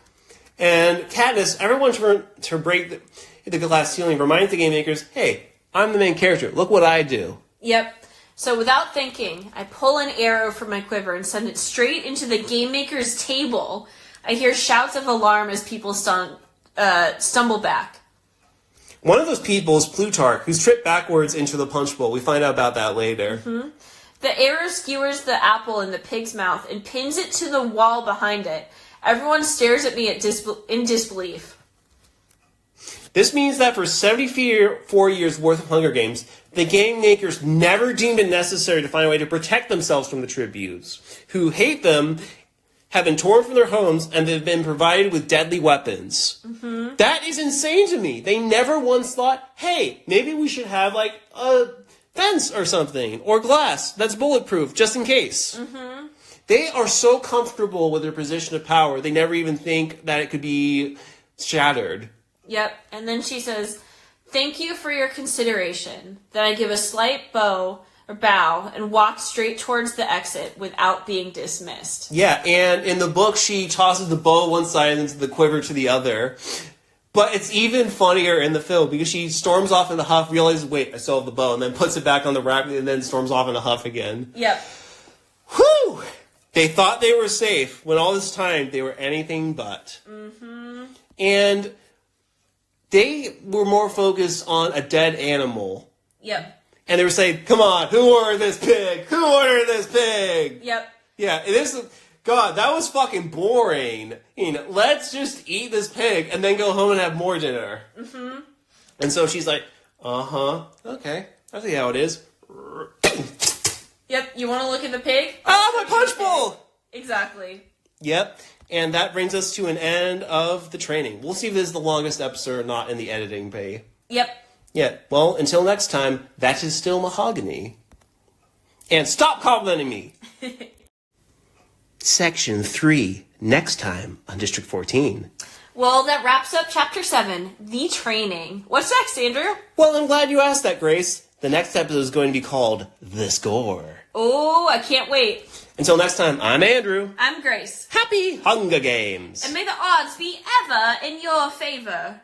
And Katniss, everyone to break the glass ceiling, reminds the game makers, hey, I'm the main character. Look what I do. Yep. So without thinking, I pull an arrow from my quiver and send it straight into the game maker's table. I hear shouts of alarm as people stumble back. One of those people is Plutarch, who's tripped backwards into the punch bowl. We find out about that later. Mm-hmm. The arrow skewers the apple in the pig's mouth and pins it to the wall behind it. Everyone stares at me in disbelief. This means that for 74 years worth of Hunger Games, the game makers never deemed it necessary to find a way to protect themselves from the tributes, who hate them, have been torn from their homes, and they've been provided with deadly weapons. Mm-hmm. That is insane to me. They never once thought, hey, maybe we should have like a fence or something, or glass that's bulletproof, just in case. Mm-hmm. They are so comfortable with their position of power, they never even think that it could be shattered. Yep, and then she says, thank you for your consideration. Then I give a slight bow and walk straight towards the exit without being dismissed. Yeah, and in the book, she tosses the bow one side and the quiver to the other. But it's even funnier in the film because she storms off in a huff, realizes, wait, I still have the bow, and then puts it back on the rack and then storms off in a huff again. Yep. Whew! They thought they were safe when all this time they were anything but. Mm-hmm. And they were more focused on a dead animal. Yep. And they were saying, come on, who ordered this pig? Who ordered this pig? Yep. Yeah, God, that was fucking boring. Let's just eat this pig and then go home and have more dinner. Mm-hmm. And so she's like, okay, I see how it is. Yep, you want to look at the pig? Oh, my punch bowl! Exactly. Yep. And that brings us to an end of the training. We'll see if this is the longest episode or not in the editing bay. Yep. Yeah, well, until next time, that is still mahogany. And stop complimenting me! Section 3, next time on District 14. Well, that wraps up Chapter 7, The Training. What's next, Andrew? Well, I'm glad you asked that, Grace. The next episode is going to be called The Score. Oh, I can't wait. Until next time, I'm Andrew. I'm Grace. Happy Hunger Games! And may the odds be ever in your favor.